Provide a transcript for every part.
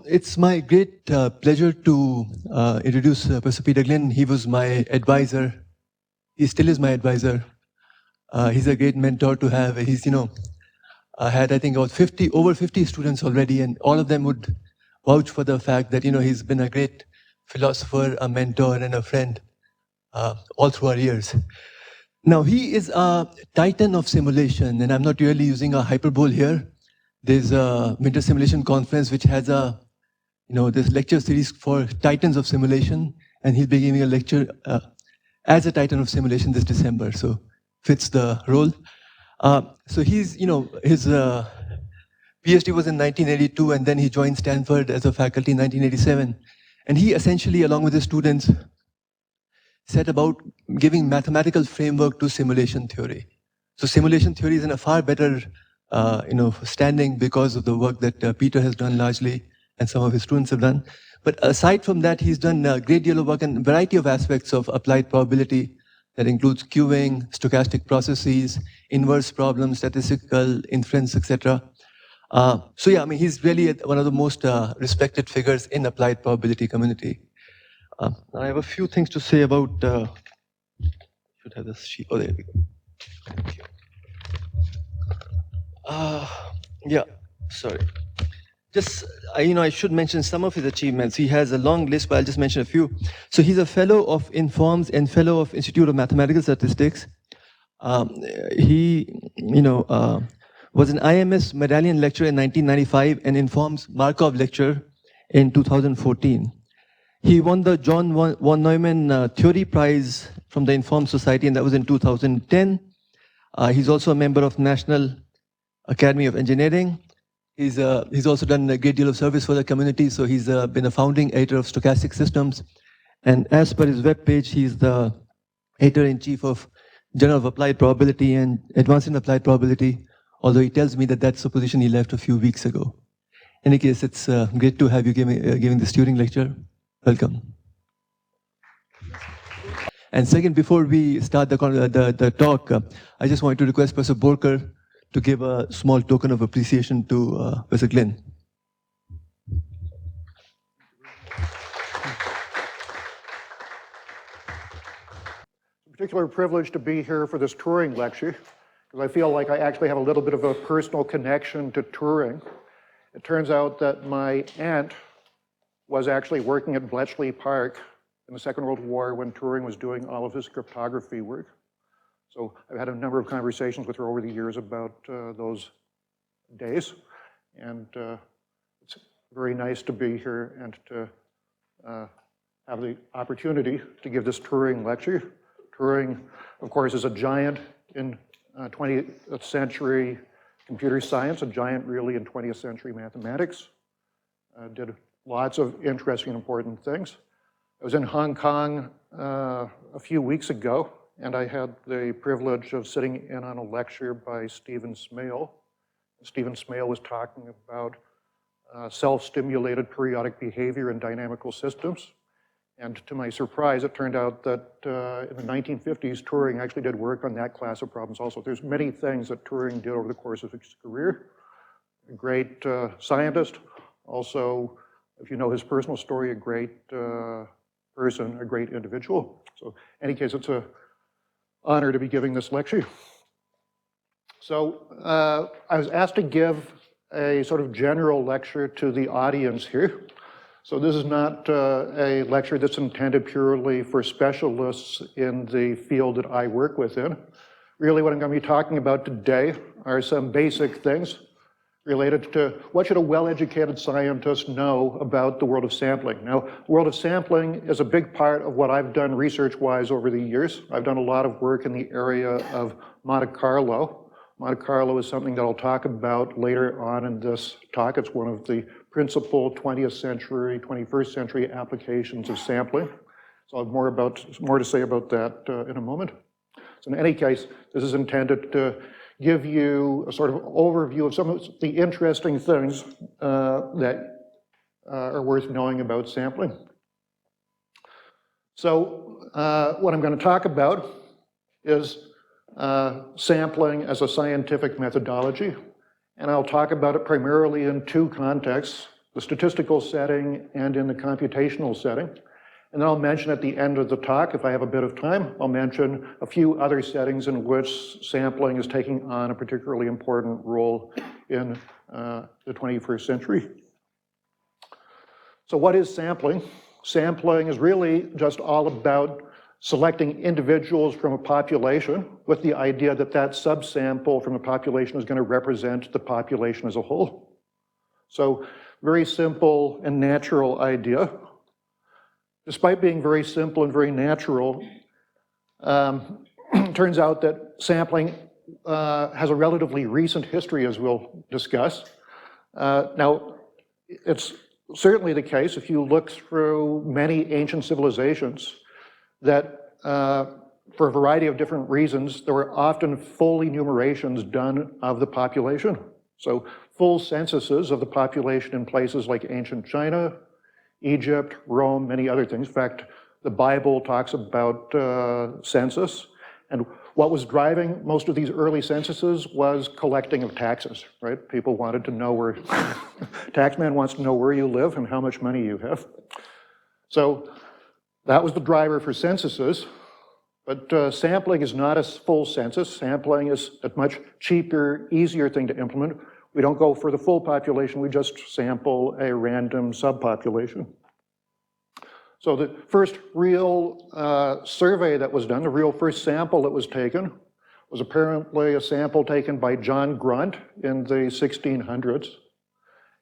It's my great pleasure to introduce Professor Peter Glynn. He was my advisor. He still is my advisor. He's a great mentor to have. He's, had, I think, over 50 students already, and all of them would vouch for the fact that, he's been a great philosopher, a mentor, and a friend all through our years. Now, he is a titan of simulation, and I'm not really using a hyperbole here. There's a Winter Simulation Conference which has this lecture series for titans of simulation, and he'll be giving a lecture as a titan of simulation this December, so fits the role. So he's, his PhD was in 1982, and then he joined Stanford as a faculty in 1987. And he essentially, along with his students, set about giving mathematical framework to simulation theory. So simulation theory is in a far better standing because of the work that Peter has done largely, and some of his students have done. But aside from that, he's done a great deal of work in a variety of aspects of applied probability that includes queuing, stochastic processes, inverse problems, statistical inference, etc. He's really one of the most respected figures in applied probability community. I have a few things to say about. Should have this sheet. Oh, there we go. Thank you. Sorry. Just, I should mention some of his achievements. He has a long list, but I'll just mention a few. So he's a fellow of Informs and fellow of Institute of Mathematical Statistics. He, was an IMS Medallion Lecturer in 1995 and Informs Markov Lecture in 2014. He won the John von Neumann Theory Prize from the Informed Society, and that was in 2010. He's also a member of National Academy of Engineering. He's also done a great deal of service for the community, so he's been a founding editor of Stochastic Systems. And as per his webpage, he's the editor-in-chief of Journal of Applied Probability and Advanced in Applied Probability, although he tells me that that's a position he left a few weeks ago. In any case, it's great to have you giving this Turing lecture. Welcome. And second, before we start the talk, I just wanted to request Professor Borker to give a small token of appreciation to Professor Glynn. It's a particular privilege to be here for this Turing lecture, because I feel like I actually have a little bit of a personal connection to Turing. It turns out that my aunt was actually working at Bletchley Park in the Second World War when Turing was doing all of his cryptography work. So I've had a number of conversations with her over the years about those days. And it's very nice to be here and to have the opportunity to give this Turing lecture. Turing, of course, is a giant in 20th century computer science, a giant really in 20th century mathematics. Did lots of interesting and important things. I was in Hong Kong a few weeks ago, and I had the privilege of sitting in on a lecture by Stephen Smale. Stephen Smale was talking about self-stimulated periodic behavior in dynamical systems. And to my surprise, it turned out that in the 1950s, Turing actually did work on that class of problems also. There's many things that Turing did over the course of his career. A great scientist, also, if you know his personal story, a great person, a great individual. So in any case, it's an honor to be giving this lecture. So I was asked to give a sort of general lecture to the audience here. So this is not a lecture that's intended purely for specialists in the field that I work within. Really what I'm going to be talking about today are some basic things related to what should a well-educated scientist know about the world of sampling. Now, the world of sampling is a big part of what I've done research-wise over the years. I've done a lot of work in the area of Monte Carlo. Monte Carlo is something that I'll talk about later on in this talk. It's one of the principal 20th century, 21st century applications of sampling. So I'll have more to say about that in a moment. So in any case, this is intended to give you a sort of overview of some of the interesting things that are worth knowing about sampling. So what I'm going to talk about is sampling as a scientific methodology And I'll talk about it primarily in two contexts, the statistical setting and in the computational setting. And then I'll mention at the end of the talk, if I have a bit of time, I'll mention a few other settings in which sampling is taking on a particularly important role in the 21st century. So what is sampling? Sampling is really just all about selecting individuals from a population with the idea that that subsample from a population is going to represent the population as a whole. So very simple and natural idea. Despite being very simple and very natural, turns out that sampling has a relatively recent history, as we'll discuss. Now, it's certainly the case, if you look through many ancient civilizations, that for a variety of different reasons, there were often full enumerations done of the population. So full censuses of the population in places like ancient China, Egypt, Rome, many other things. In fact, the Bible talks about census. And what was driving most of these early censuses was collecting of taxes, right? People wanted to know where, taxman wants to know where you live and how much money you have. So that was the driver for censuses. But sampling is not a full census. Sampling is a much cheaper, easier thing to implement. We don't go for the full population, we just sample a random subpopulation. So the first real survey that was done, the real first sample that was taken, was apparently a sample taken by John Grunt in the 1600s.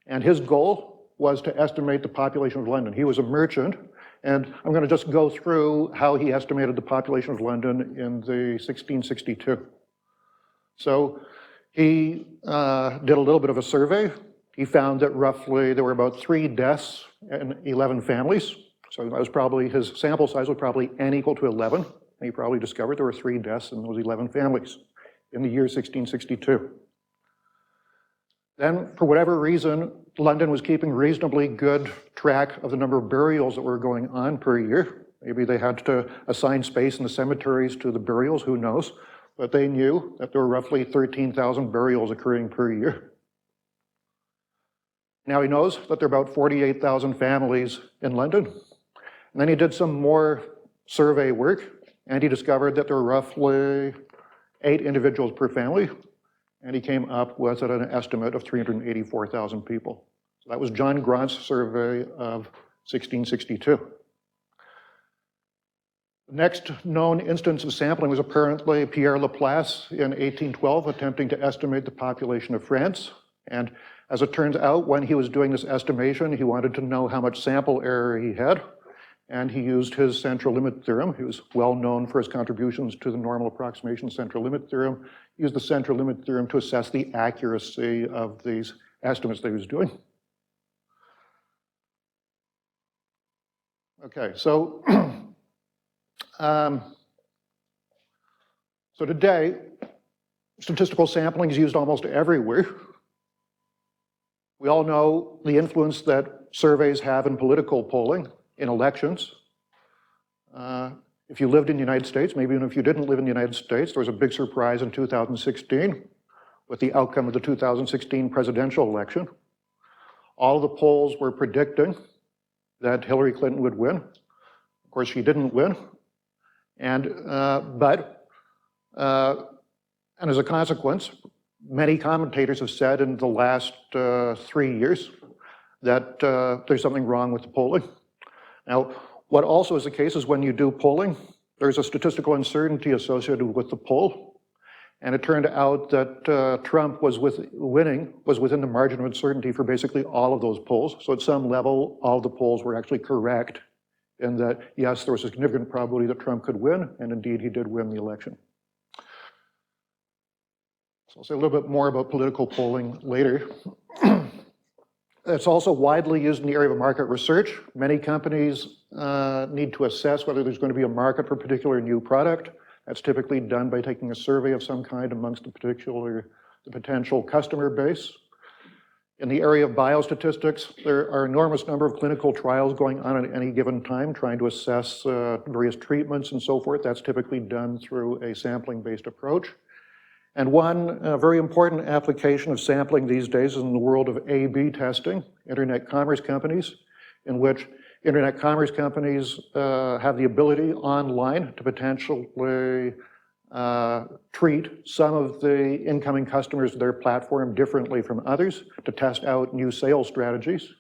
And his goal was to estimate the population of London. He was a merchant, and I'm going to just go through how he estimated the population of London in the 1662. So he did a little bit of a survey. He found that roughly there were about 3 deaths in 11 families. So that was probably, his sample size was probably n equal to 11. And he probably discovered there were 3 deaths in those 11 families in the year 1662. Then, for whatever reason, London was keeping reasonably good track of the number of burials that were going on per year. Maybe they had to assign space in the cemeteries to the burials, who knows? But they knew that there were roughly 13,000 burials occurring per year. Now he knows that there are about 48,000 families in London. And then he did some more survey work, and he discovered that there were roughly 8 individuals per family, and he came up with an estimate of 384,000 people. So that was John Grunt's survey of 1662. The next known instance of sampling was apparently Pierre Laplace in 1812 attempting to estimate the population of France. And as it turns out, when he was doing this estimation, he wanted to know how much sample error he had. And he used his central limit theorem. He was well known for his contributions to the normal approximation central limit theorem. He used the central limit theorem to assess the accuracy of these estimates that he was doing. Okay, so so today, statistical sampling is used almost everywhere. We all know the influence that surveys have in political polling, in elections. If you lived in the United States, maybe even if you didn't live in the United States, there was a big surprise in 2016 with the outcome of the 2016 presidential election. All the polls were predicting that Hillary Clinton would win. Of course, she didn't win. And as a consequence, many commentators have said in the last 3 years that there's something wrong with the polling. Now, what also is the case is when you do polling, there's a statistical uncertainty associated with the poll. And it turned out that Trump was within the margin of uncertainty for basically all of those polls. So at some level, all the polls were actually correct in that, yes, there was a significant probability that Trump could win, and indeed he did win the election. So I'll say a little bit more about political polling later. It's also widely used in the area of market research. Many companies need to assess whether there's going to be a market for a particular new product. That's typically done by taking a survey of some kind amongst the potential customer base. In the area of biostatistics, there are an enormous number of clinical trials going on at any given time, trying to assess various treatments and so forth. That's typically done through a sampling-based approach. And one very important application of sampling these days is in the world of A/B testing, internet commerce companies, in which internet commerce companies have the ability online to potentially treat some of the incoming customers of their platform differently from others to test out new sales strategies,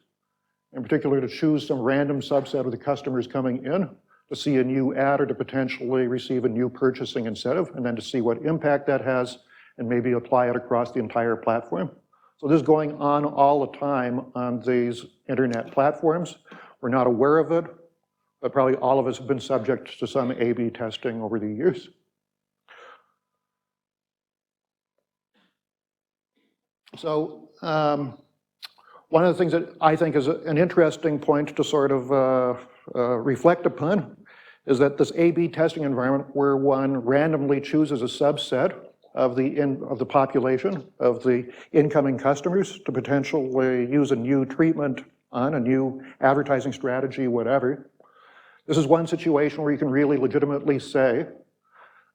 in particular to choose some random subset of the customers coming in to see a new ad or to potentially receive a new purchasing incentive, and then to see what impact that has and maybe apply it across the entire platform. So this is going on all the time on these internet platforms. We're not aware of it, but probably all of us have been subject to some A/B testing over the years. So one of the things that I think is an interesting point to sort of reflect upon is that this A/B testing environment where one randomly chooses a subset of the population, of the incoming customers to potentially use a new treatment on, a new advertising strategy, whatever. This is one situation where you can really legitimately say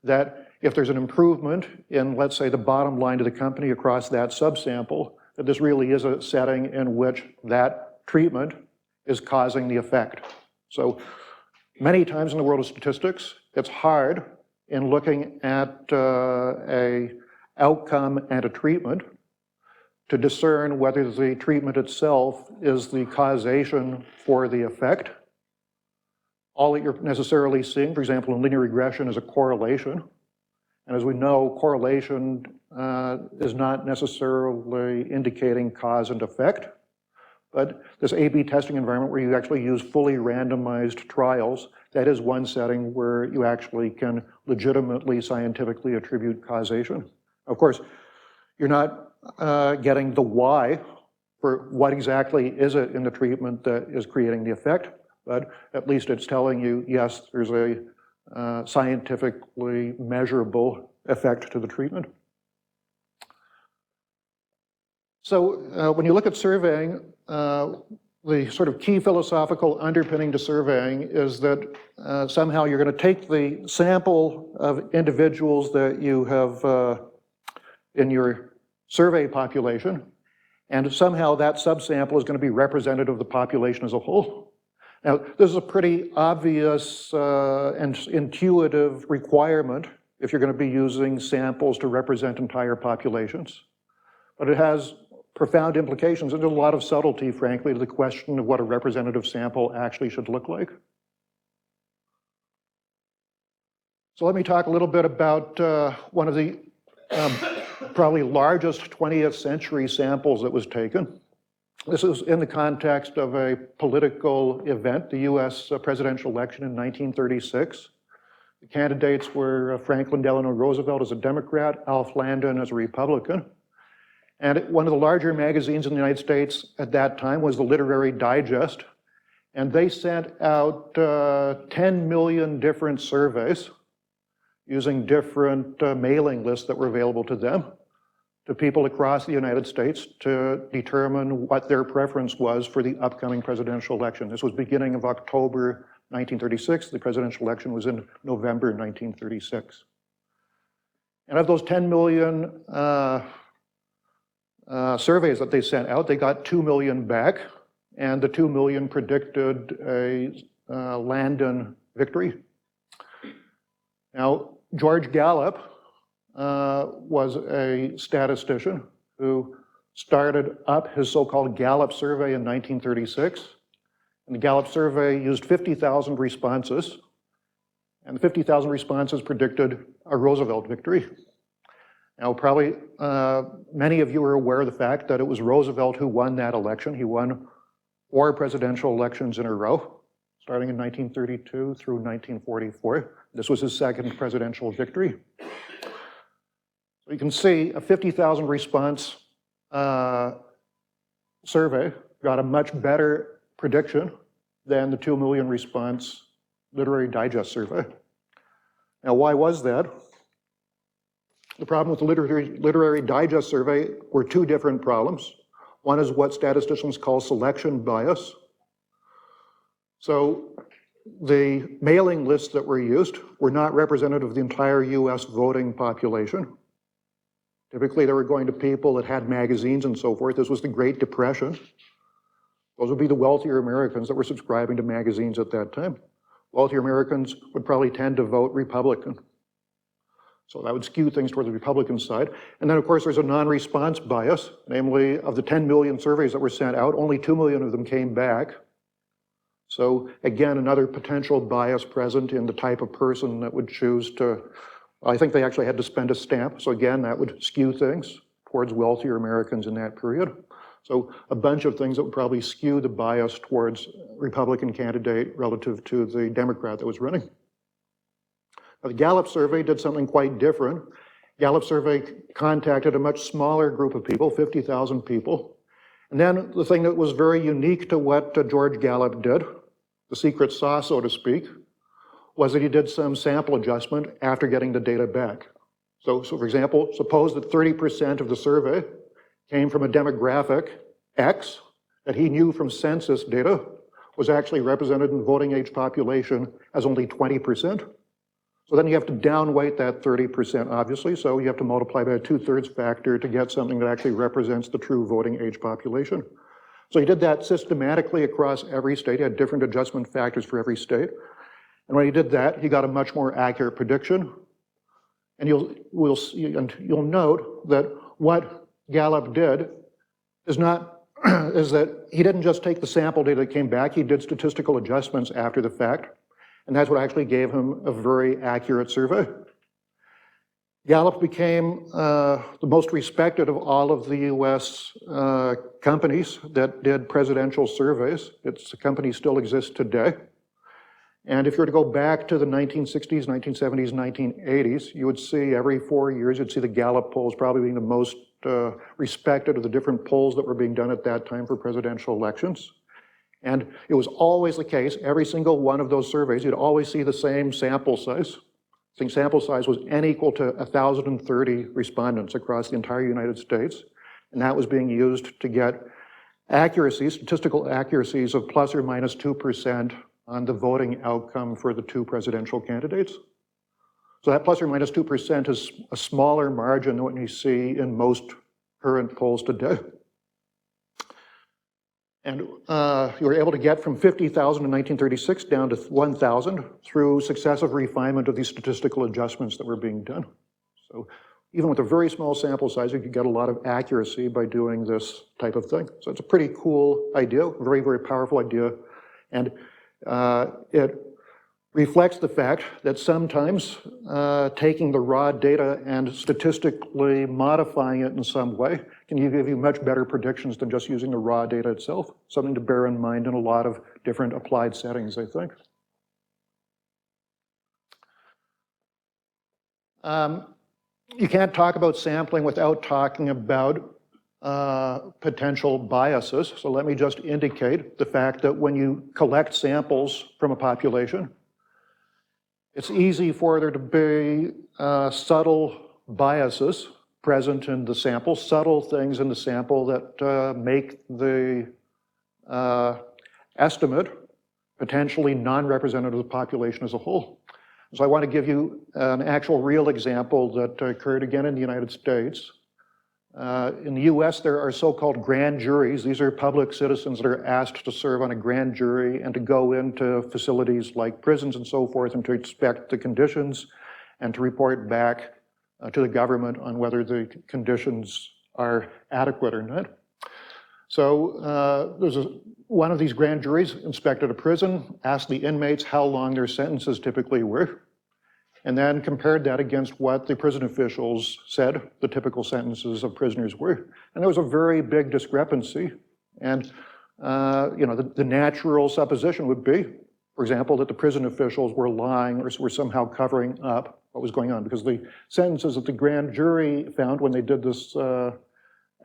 that if there's an improvement in, let's say, the bottom line to the company across that subsample, that this really is a setting in which that treatment is causing the effect. So many times in the world of statistics, it's hard in looking at a outcome and a treatment to discern whether the treatment itself is the causation for the effect. All that you're necessarily seeing, for example, in linear regression, is a correlation. And as we know, correlation is not necessarily indicating cause and effect. But this A/B testing environment where you actually use fully randomized trials, that is one setting where you actually can legitimately scientifically attribute causation. Of course, you're not getting the why for what exactly is it in the treatment that is creating the effect, but at least it's telling you, yes, there's a scientifically measurable effect to the treatment. So when you look at surveying, the sort of key philosophical underpinning to surveying is that somehow you're going to take the sample of individuals that you have in your survey population, and somehow that subsample is going to be representative of the population as a whole. Now, this is a pretty obvious and intuitive requirement if you're going to be using samples to represent entire populations. But it has profound implications and a lot of subtlety, frankly, to the question of what a representative sample actually should look like. So let me talk a little bit about one of the probably largest 20th century samples that was taken. This is in the context of a political event, the US presidential election in 1936. The candidates were Franklin Delano Roosevelt as a Democrat, Alf Landon as a Republican. And one of the larger magazines in the United States at that time was the Literary Digest. And they sent out 10 million different surveys using different mailing lists that were available to them, to people across the United States to determine what their preference was for the upcoming presidential election. This was beginning of October 1936. The presidential election was in November 1936. And of those 10 million surveys that they sent out, they got 2 million back, and the 2 million predicted a Landon victory. Now, George Gallup was a statistician who started up his so-called Gallup survey in 1936. And the Gallup survey used 50,000 responses, and the 50,000 responses predicted a Roosevelt victory. Now, probably many of you are aware of the fact that it was Roosevelt who won that election. He won 4 presidential elections in a row, starting in 1932 through 1944. This was his second presidential victory. So you can see a 50,000 response survey got a much better prediction than the 2 million response Literary Digest survey. Now, why was that? The problem with the Literary Digest survey were 2 different problems. One is what statisticians call selection bias. So the mailing lists that were used were not representative of the entire US voting population. Typically, they were going to people that had magazines and so forth. This was the Great Depression. Those would be the wealthier Americans that were subscribing to magazines at that time. Wealthier Americans would probably tend to vote Republican. So that would skew things toward the Republican side. And then, of course, there's a non-response bias, namely, of the 10 million surveys that were sent out, only 2 million of them came back. So again, another potential bias present in the type of person that would choose to, I think they actually had to spend a stamp. So again, that would skew things towards wealthier Americans in that period. So a bunch of things that would probably skew the bias towards Republican candidate relative to the Democrat that was running. Now, the Gallup survey did something quite different. Gallup survey contacted a much smaller group of people, 50,000 people. And then the thing that was very unique to what George Gallup did, the secret sauce, so to speak, was that he did some sample adjustment after getting the data back. So for example, suppose that 30% of the survey came from a demographic X that he knew from census data was actually represented in voting age population as only 20%. So then you have to downweight that 30%, obviously, so you have to multiply by a 2/3 factor to get something that actually represents the true voting age population. So he did that systematically across every state. He had different adjustment factors for every state. And when he did that, he got a much more accurate prediction. And you'll note that what Gallup did is that he didn't just take the sample data that came back, he did statistical adjustments after the fact. And that's what actually gave him a very accurate survey. Gallup became the most respected of all of the US companies that did presidential surveys. Its company still exists today. And if you were to go back to the 1960s, 1970s, 1980s, you would see every 4 years, you'd see the Gallup polls probably being the most respected of the different polls that were being done at that time for presidential elections. And it was always the case, every single one of those surveys, you'd always see the same sample size. The sample size was n equal to 1,030 respondents across the entire United States. And that was being used to get accuracies, statistical accuracies of plus or minus 2% on the voting outcome for the two presidential candidates. So that plus or minus 2% is a smaller margin than what you see in most current polls today. And you were able to get from 50,000 in 1936 down to 1,000 through successive refinement of these statistical adjustments that were being done. So even with a very small sample size, you could get a lot of accuracy by doing this type of thing. So it's a pretty cool idea, very, very powerful idea. And it reflects the fact that sometimes taking the raw data and statistically modifying it in some way can give you much better predictions than just using the raw data itself. Something to bear in mind in a lot of different applied settings, I think. You can't talk about sampling without talking about potential biases. So let me just indicate the fact that when you collect samples from a population, it's easy for there to be subtle biases present in the sample, subtle things in the sample that make the estimate potentially non-representative of the population as a whole. So I want to give you an actual real example that occurred again in the United States. In the US, there are so-called grand juries. These are public citizens that are asked to serve on a grand jury and to go into facilities like prisons and so forth and to inspect the conditions and to report back to the government on whether the conditions are adequate or not. So one of these grand juries inspected a prison, asked the inmates how long their sentences typically were, and then compared that against what the prison officials said the typical sentences of prisoners were. And there was a very big discrepancy. And the natural supposition would be, for example, that the prison officials were lying or were somehow covering up what was going on, because the sentences that the grand jury found when they did this,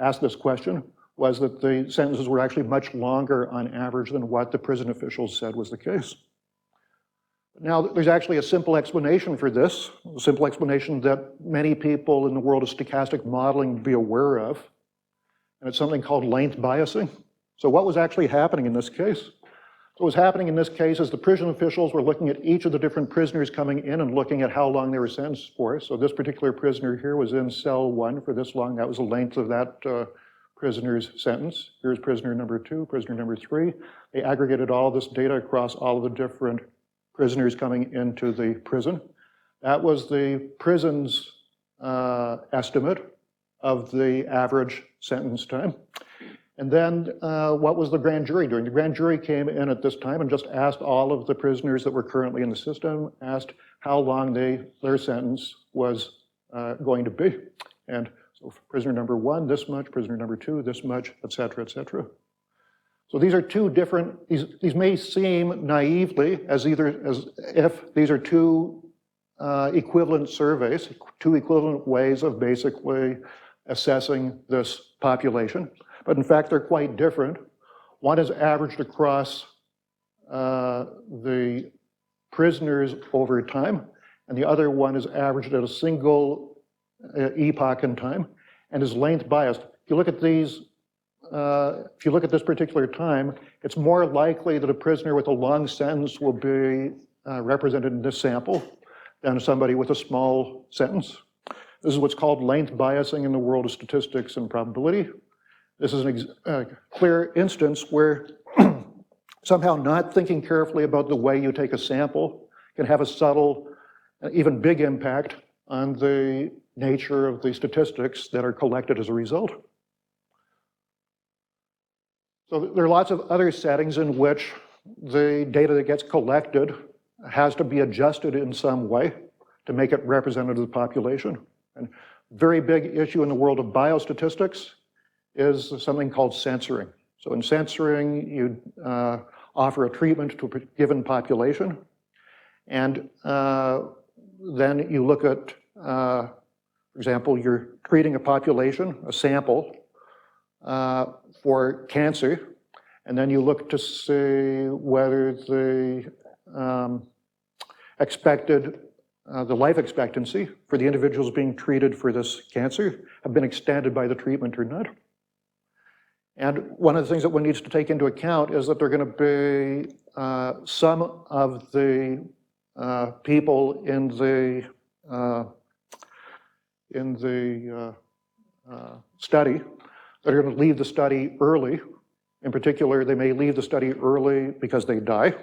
asked this question, was that the sentences were actually much longer on average than what the prison officials said was the case. Now, there's actually a simple explanation for this, a simple explanation that many people in the world of stochastic modeling would be aware of, and it's something called length biasing. So what was actually happening in this case? So what was happening in this case is the prison officials were looking at each of the different prisoners coming in and looking at how long they were sentenced for. So this particular prisoner here was in cell 1 for this long. That was the length of that prisoner's sentence. Here's prisoner number 2, prisoner number 3. They aggregated all this data across all of the different prisoners coming into the prison. That was the prison's estimate of the average sentence time. And then what was the grand jury doing? The grand jury came in at this time and just asked all of the prisoners that were currently in the system, asked how long their sentence was going to be. And so for prisoner number 1, this much, prisoner number 2, this much, et cetera, et cetera. So these are two different, these may seem naively as if these are two equivalent surveys, two equivalent ways of basically assessing this population. But in fact, they're quite different. One is averaged across the prisoners over time, and the other one is averaged at a single epoch in time and is length biased. If you look at these, if you look at this particular time, it's more likely that a prisoner with a long sentence will be represented in this sample than somebody with a small sentence. This is what's called length biasing in the world of statistics and probability. This is a clear instance where somehow not thinking carefully about the way you take a sample can have a subtle, even big impact on the nature of the statistics that are collected as a result. So there are lots of other settings in which the data that gets collected has to be adjusted in some way to make it representative of the population. And very big issue in the world of biostatistics is something called censoring. So in censoring, you offer a treatment to a given population, and then you look at, for example, you're treating a population, a sample, for cancer, and then you look to see whether the the life expectancy for the individuals being treated for this cancer have been extended by the treatment or not. And one of the things that one needs to take into account is that there are going to be some of the people in the study that are going to leave the study early. In particular, they may leave the study early because they die.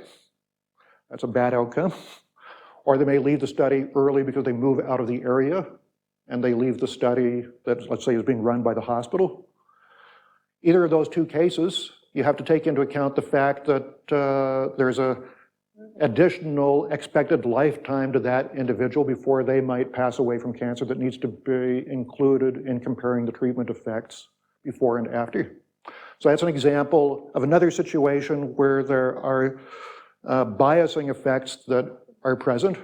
That's a bad outcome. Or they may leave the study early because they move out of the area and they leave the study that, let's say, is being run by the hospital. Either of those two cases, you have to take into account the fact that there's an additional expected lifetime to that individual before they might pass away from cancer that needs to be included in comparing the treatment effects before and after. So that's an example of another situation where there are biasing effects that are present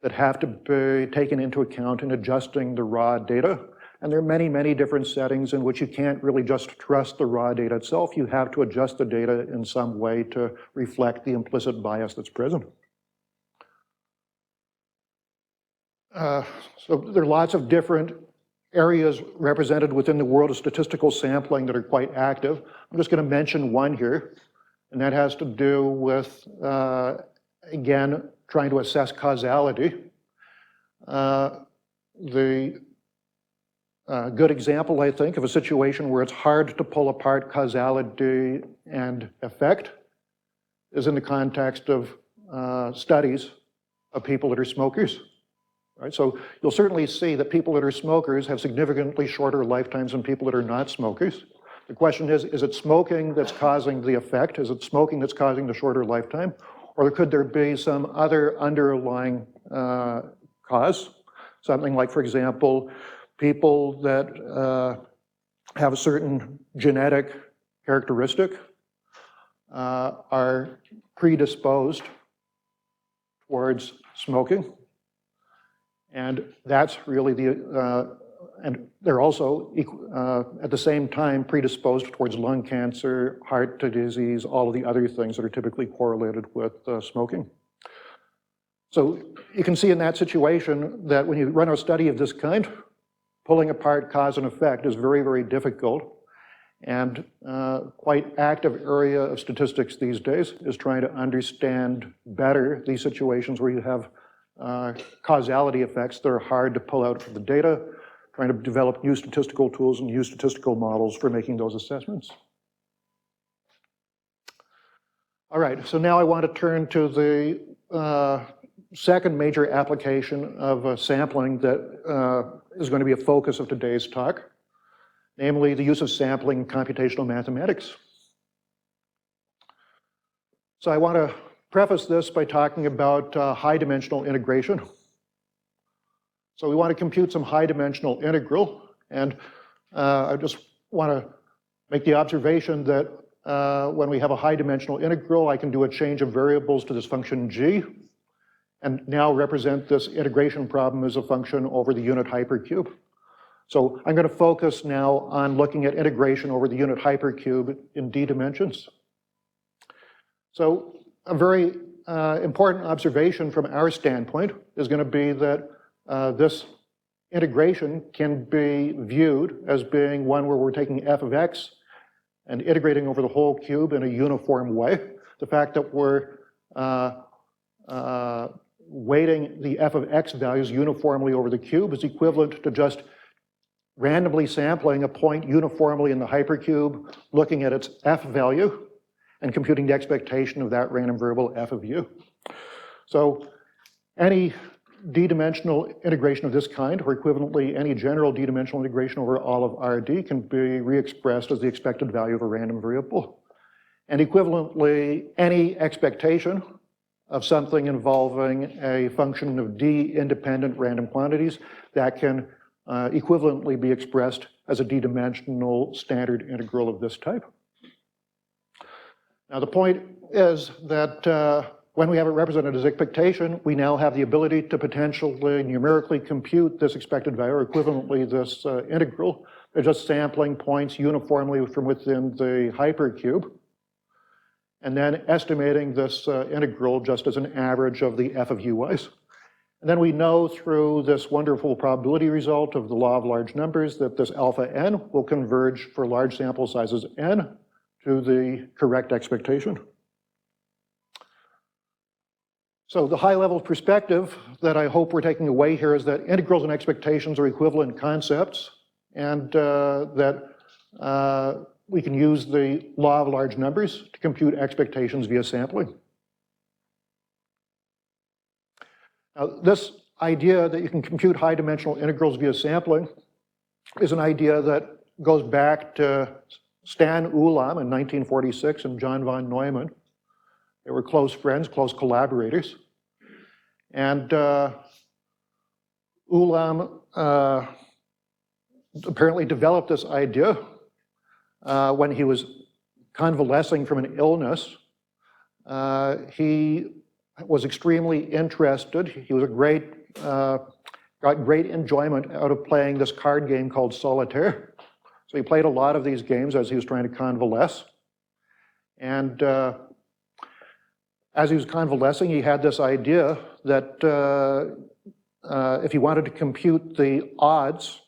that have to be taken into account in adjusting the raw data. And there are many, many different settings in which you can't really just trust the raw data itself. You have to adjust the data in some way to reflect the implicit bias that's present. So there are lots of different areas represented within the world of statistical sampling that are quite active. I'm just going to mention one here, and that has to do with, again, trying to assess causality. Good example, I think, of a situation where it's hard to pull apart causality and effect is in the context of studies of people that are smokers. Right? So you'll certainly see that people that are smokers have significantly shorter lifetimes than people that are not smokers. The question is it smoking that's causing the effect? Is it smoking that's causing the shorter lifetime? Or could there be some other underlying cause? Something like, for example, people that have a certain genetic characteristic are predisposed towards smoking. And that's really and they're also at the same time predisposed towards lung cancer, heart disease, all of the other things that are typically correlated with smoking. So you can see in that situation that when you run a study of this kind, pulling apart cause and effect is very, very difficult. And quite active area of statistics these days is trying to understand better these situations where you have causality effects that are hard to pull out from the data, trying to develop new statistical tools and new statistical models for making those assessments. All right, so now I want to turn to the second major application of sampling that is going to be a focus of today's talk, namely the use of sampling in computational mathematics. So I want to preface this by talking about high-dimensional integration. So we want to compute some high-dimensional integral, and I just want to make the observation that when we have a high-dimensional integral, I can do a change of variables to this function g, and now represent this integration problem as a function over the unit hypercube. So I'm going to focus now on looking at integration over the unit hypercube in d dimensions. So a very important observation from our standpoint is going to be that this integration can be viewed as being one where we're taking f of x and integrating over the whole cube in a uniform way. The fact that we're weighting the f of x values uniformly over the cube is equivalent to just randomly sampling a point uniformly in the hypercube, looking at its f value, and computing the expectation of that random variable f of u. So any d-dimensional integration of this kind, or equivalently any general d-dimensional integration over all of Rd, can be re-expressed as the expected value of a random variable. And equivalently, any expectation of something involving a function of d independent random quantities that can equivalently be expressed as a d-dimensional standard integral of this type. Now the point is that when we have it represented as expectation, we now have the ability to potentially numerically compute this expected value, or equivalently this integral. They're just sampling points uniformly from within the hypercube, and then estimating this integral just as an average of the f of ui's. And then we know through this wonderful probability result of the law of large numbers that this alpha n will converge for large sample sizes n to the correct expectation. So the high-level perspective that I hope we're taking away here is that integrals and expectations are equivalent concepts, and that we can use the law of large numbers to compute expectations via sampling. Now, this idea that you can compute high-dimensional integrals via sampling is an idea that goes back to Stan Ulam in 1946 and John von Neumann. They were close friends, close collaborators. And Ulam apparently developed this idea when he was convalescing from an illness. He was extremely interested. He was got great enjoyment out of playing this card game called solitaire. So he played a lot of these games as he was trying to convalesce. And as he was convalescing, he had this idea that if he wanted to compute the odds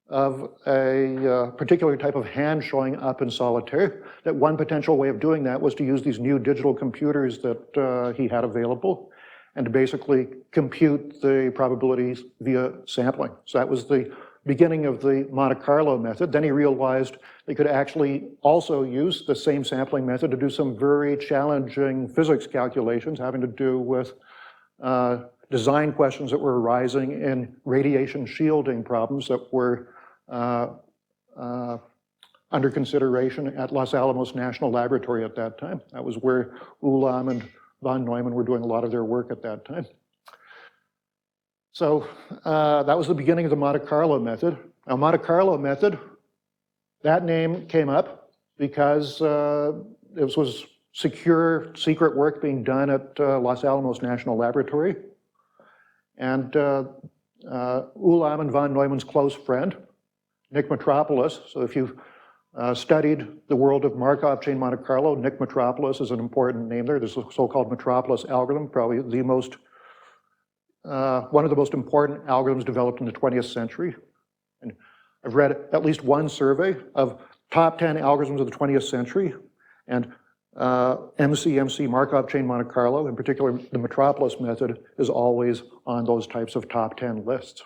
of a particular type of hand showing up in solitaire, that one potential way of doing that was to use these new digital computers that he had available, and to basically compute the probabilities via sampling. So that was the beginning of the Monte Carlo method. Then he realized they could actually also use the same sampling method to do some very challenging physics calculations having to do with design questions that were arising in radiation shielding problems that were under consideration at Los Alamos National Laboratory at that time. That was where Ulam and von Neumann were doing a lot of their work at that time. So that was the beginning of the Monte Carlo method. Now, Monte Carlo method, that name came up because this was secure, secret work being done at Los Alamos National Laboratory. And Ulam and von Neumann's close friend, Nick Metropolis. So if you've studied the world of Markov chain Monte Carlo, Nick Metropolis is an important name there. This is the so-called Metropolis algorithm, probably the most one of the most important algorithms developed in the 20th century. And I've read at least one survey of top 10 algorithms of the 20th century, and MCMC, Markov chain Monte Carlo, in particular the Metropolis method, is always on those types of top 10 lists.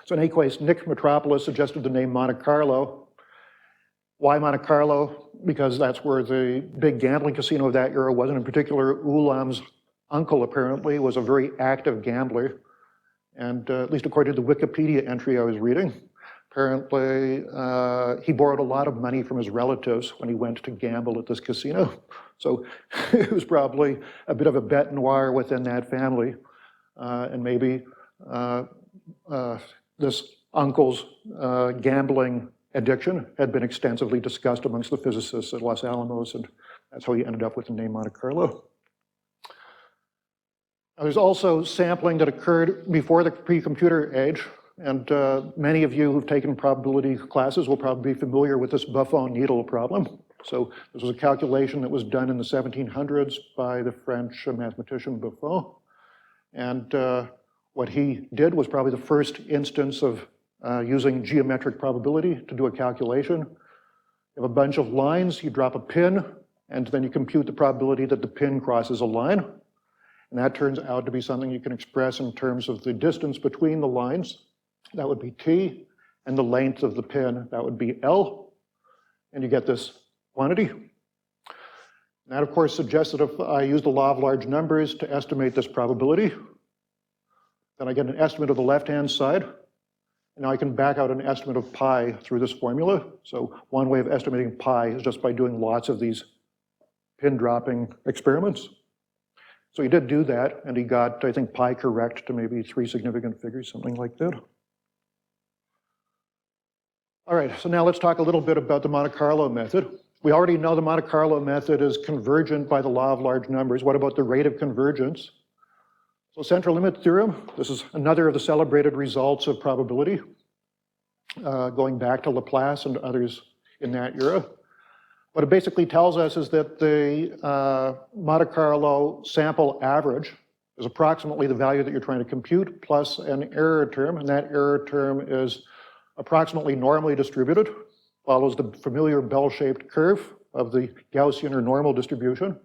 So in any case, Nick Metropolis suggested the name Monte Carlo. Why Monte Carlo? Because that's where the big gambling casino of that era was, and in particular, Ulam's uncle apparently was a very active gambler. And at least according to the Wikipedia entry I was reading, apparently he borrowed a lot of money from his relatives when he went to gamble at this casino. So it was probably a bit of a bête noire within that family. And maybe this uncle's gambling addiction had been extensively discussed amongst the physicists at Los Alamos, and that's how he ended up with the name Monte Carlo. Now, there's also sampling that occurred before the pre-computer age, and many of you who've taken probability classes will probably be familiar with this Buffon needle problem. So this was a calculation that was done in the 1700s by the French mathematician Buffon, and what he did was probably the first instance of using geometric probability to do a calculation. You have a bunch of lines, you drop a pin, and then you compute the probability that the pin crosses a line. And that turns out to be something you can express in terms of the distance between the lines. That would be t, and the length of the pin, that would be L. And you get this quantity. And that, of course, suggests that if I use the law of large numbers to estimate this probability, then I get an estimate of the left-hand side. And now I can back out an estimate of pi through this formula. So one way of estimating pi is just by doing lots of these pin-dropping experiments. So he did do that, and he got, I think, pi correct to maybe 3 significant figures, something like that. All right, so now let's talk a little bit about the Monte Carlo method. We already know the Monte Carlo method is convergent by the law of large numbers. What about the rate of convergence? So central limit theorem, this is another of the celebrated results of probability, going back to Laplace and others in that era. What it basically tells us is that the Monte Carlo sample average is approximately the value that you're trying to compute plus an error term, and that error term is approximately normally distributed, follows the familiar bell-shaped curve of the Gaussian or normal distribution,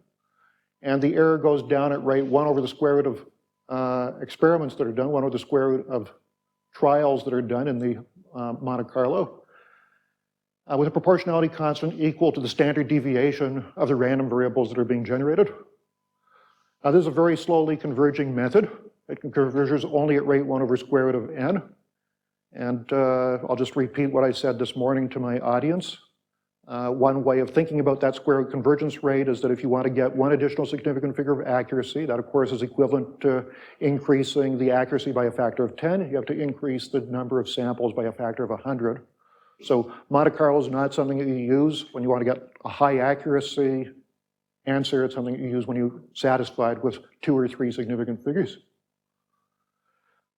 and the error goes down at rate 1 over the square root of experiments that are done, 1 over the square root of trials that are done in the Monte Carlo, with a proportionality constant equal to the standard deviation of the random variables that are being generated. Now, this is a very slowly converging method. It converges only at rate 1 over square root of n. And I'll just repeat what I said this morning to my audience. One way of thinking about that square root convergence rate is that if you want to get one additional significant figure of accuracy, that of course is equivalent to increasing the accuracy by a factor of 10. You have to increase the number of samples by a factor of 100. So Monte Carlo is not something that you use when you want to get a high accuracy answer. It's something you use when you're satisfied with 2 or 3 significant figures.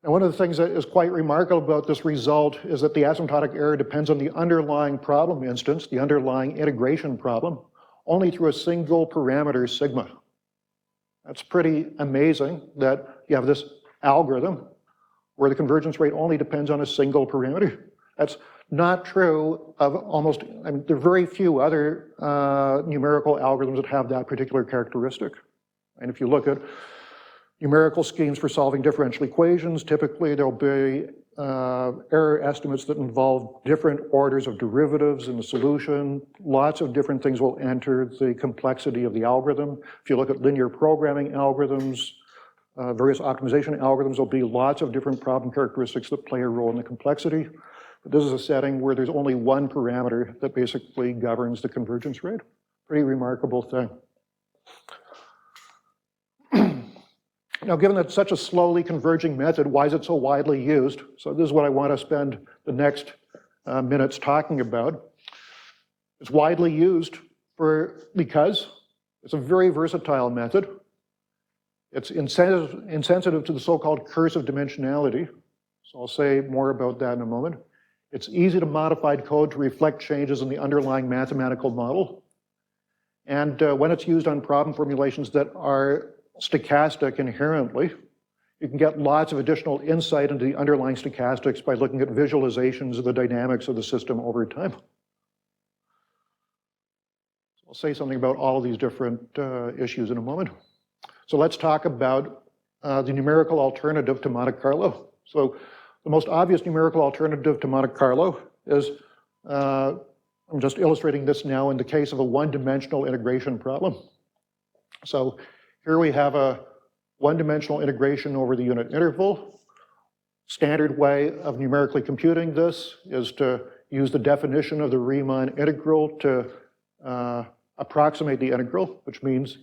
And one of the things that is quite remarkable about this result is that the asymptotic error depends on the underlying problem instance, the underlying integration problem, only through a single parameter sigma. That's pretty amazing that you have this algorithm where the convergence rate only depends on a single parameter. That's not true of almost, I mean, there are very few other numerical algorithms that have that particular characteristic. And if you look at numerical schemes for solving differential equations, typically there'll be error estimates that involve different orders of derivatives in the solution. Lots of different things will enter the complexity of the algorithm. If you look at linear programming algorithms, various optimization algorithms, there'll be lots of different problem characteristics that play a role in the complexity. But this is a setting where there's only one parameter that basically governs the convergence rate. Pretty remarkable thing. Now, given that it's such a slowly converging method, why is it so widely used? So this is what I want to spend the next minutes talking about. It's widely used because it's a very versatile method. It's insensitive to the so-called curse of dimensionality. So I'll say more about that in a moment. It's easy to modify code to reflect changes in the underlying mathematical model. And when it's used on problem formulations that are stochastic inherently, you can get lots of additional insight into the underlying stochastics by looking at visualizations of the dynamics of the system over time. I'll say something about all of these different issues in a moment. So let's talk about the numerical alternative to Monte Carlo. So the most obvious numerical alternative to Monte Carlo is, I'm just illustrating this now in the case of a one-dimensional integration problem. So here we have a one-dimensional integration over the unit interval. Standard way of numerically computing this is to use the definition of the Riemann integral to approximate the integral, which means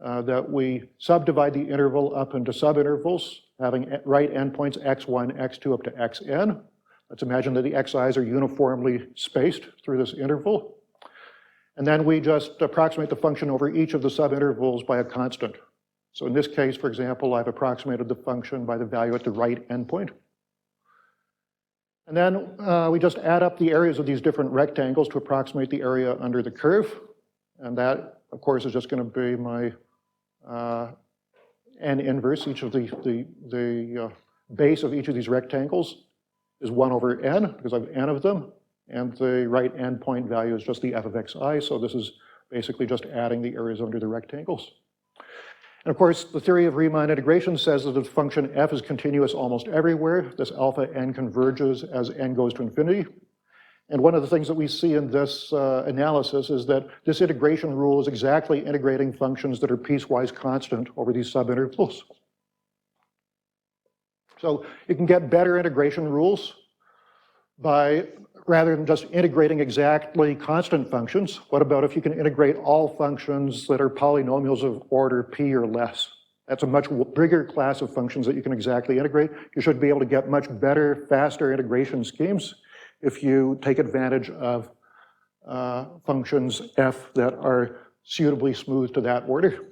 that we subdivide the interval up into subintervals, having right endpoints x1, x2 up to xn. Let's imagine that the xi's are uniformly spaced through this interval. And then we just approximate the function over each of the subintervals by a constant. So in this case, for example, I've approximated the function by the value at the right endpoint. And then we just add up the areas of these different rectangles to approximate the area under the curve. And that, of course, is just going to be my n inverse. Each of the base of each of these rectangles is 1 over n, because I have n of them. And the right endpoint value is just the f of xi. So this is basically just adding the areas under the rectangles. And of course, the theory of Riemann integration says that the function f is continuous almost everywhere. This alpha n converges as n goes to infinity. And one of the things that we see in this analysis is that this integration rule is exactly integrating functions that are piecewise constant over these subintervals. So you can get better integration rules by, rather than just integrating exactly constant functions, what about if you can integrate all functions that are polynomials of order p or less? That's a much bigger class of functions that you can exactly integrate. You should be able to get much better, faster integration schemes if you take advantage of functions f that are suitably smooth to that order.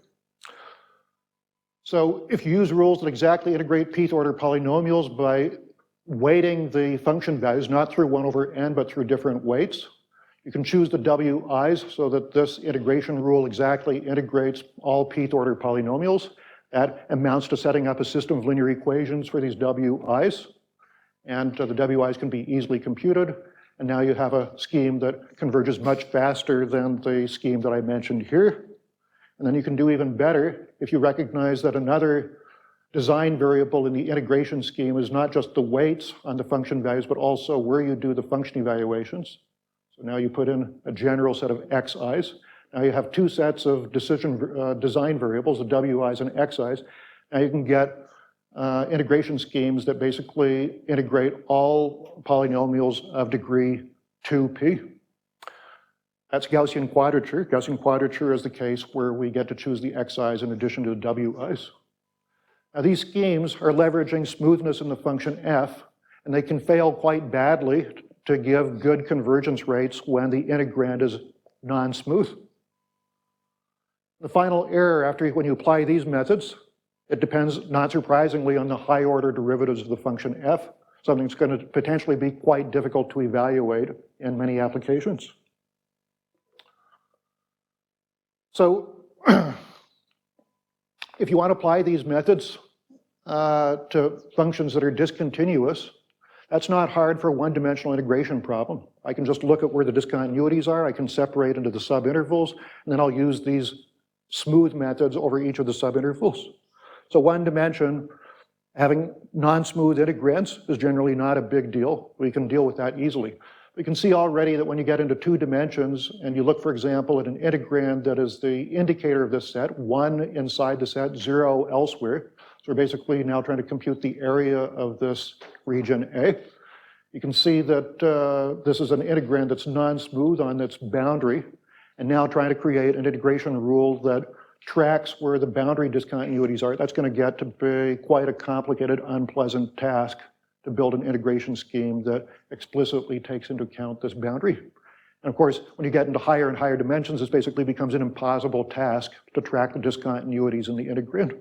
So if you use rules that exactly integrate p-th order polynomials by weighting the function values, not through 1 over n, but through different weights, you can choose the wi's so that this integration rule exactly integrates all p-th order polynomials. That amounts to setting up a system of linear equations for these wi's. And the wi's can be easily computed. And now you have a scheme that converges much faster than the scheme that I mentioned here. And then you can do even better if you recognize that another design variable in the integration scheme is not just the weights on the function values, but also where you do the function evaluations. So now you put in a general set of xi's. Now you have two sets of design variables, the wi's and xi's. Now you can get integration schemes that basically integrate all polynomials of degree 2p. That's Gaussian quadrature. Gaussian quadrature is the case where we get to choose the xi's in addition to the wi's. Now these schemes are leveraging smoothness in the function f, and they can fail quite badly to give good convergence rates when the integrand is non-smooth. The final error when you apply these methods, it depends, not surprisingly, on the high order derivatives of the function f, something that's going to potentially be quite difficult to evaluate in many applications. So if you want to apply these methods to functions that are discontinuous, that's not hard for a one-dimensional integration problem. I can just look at where the discontinuities are, I can separate into the subintervals, and then I'll use these smooth methods over each of the subintervals. So one dimension, having non-smooth integrands is generally not a big deal. We can deal with that easily. We can see already that when you get into 2 dimensions and you look, for example, at an integrand that is the indicator of this set, 1 inside the set, 0 elsewhere. So we're basically now trying to compute the area of this region A. You can see that this is an integrand that's non-smooth on its boundary, and now trying to create an integration rule that tracks where the boundary discontinuities are. That's going to get to be quite a complicated, unpleasant task to build an integration scheme that explicitly takes into account this boundary. And of course, when you get into higher and higher dimensions, this basically becomes an impossible task to track the discontinuities in the integrand.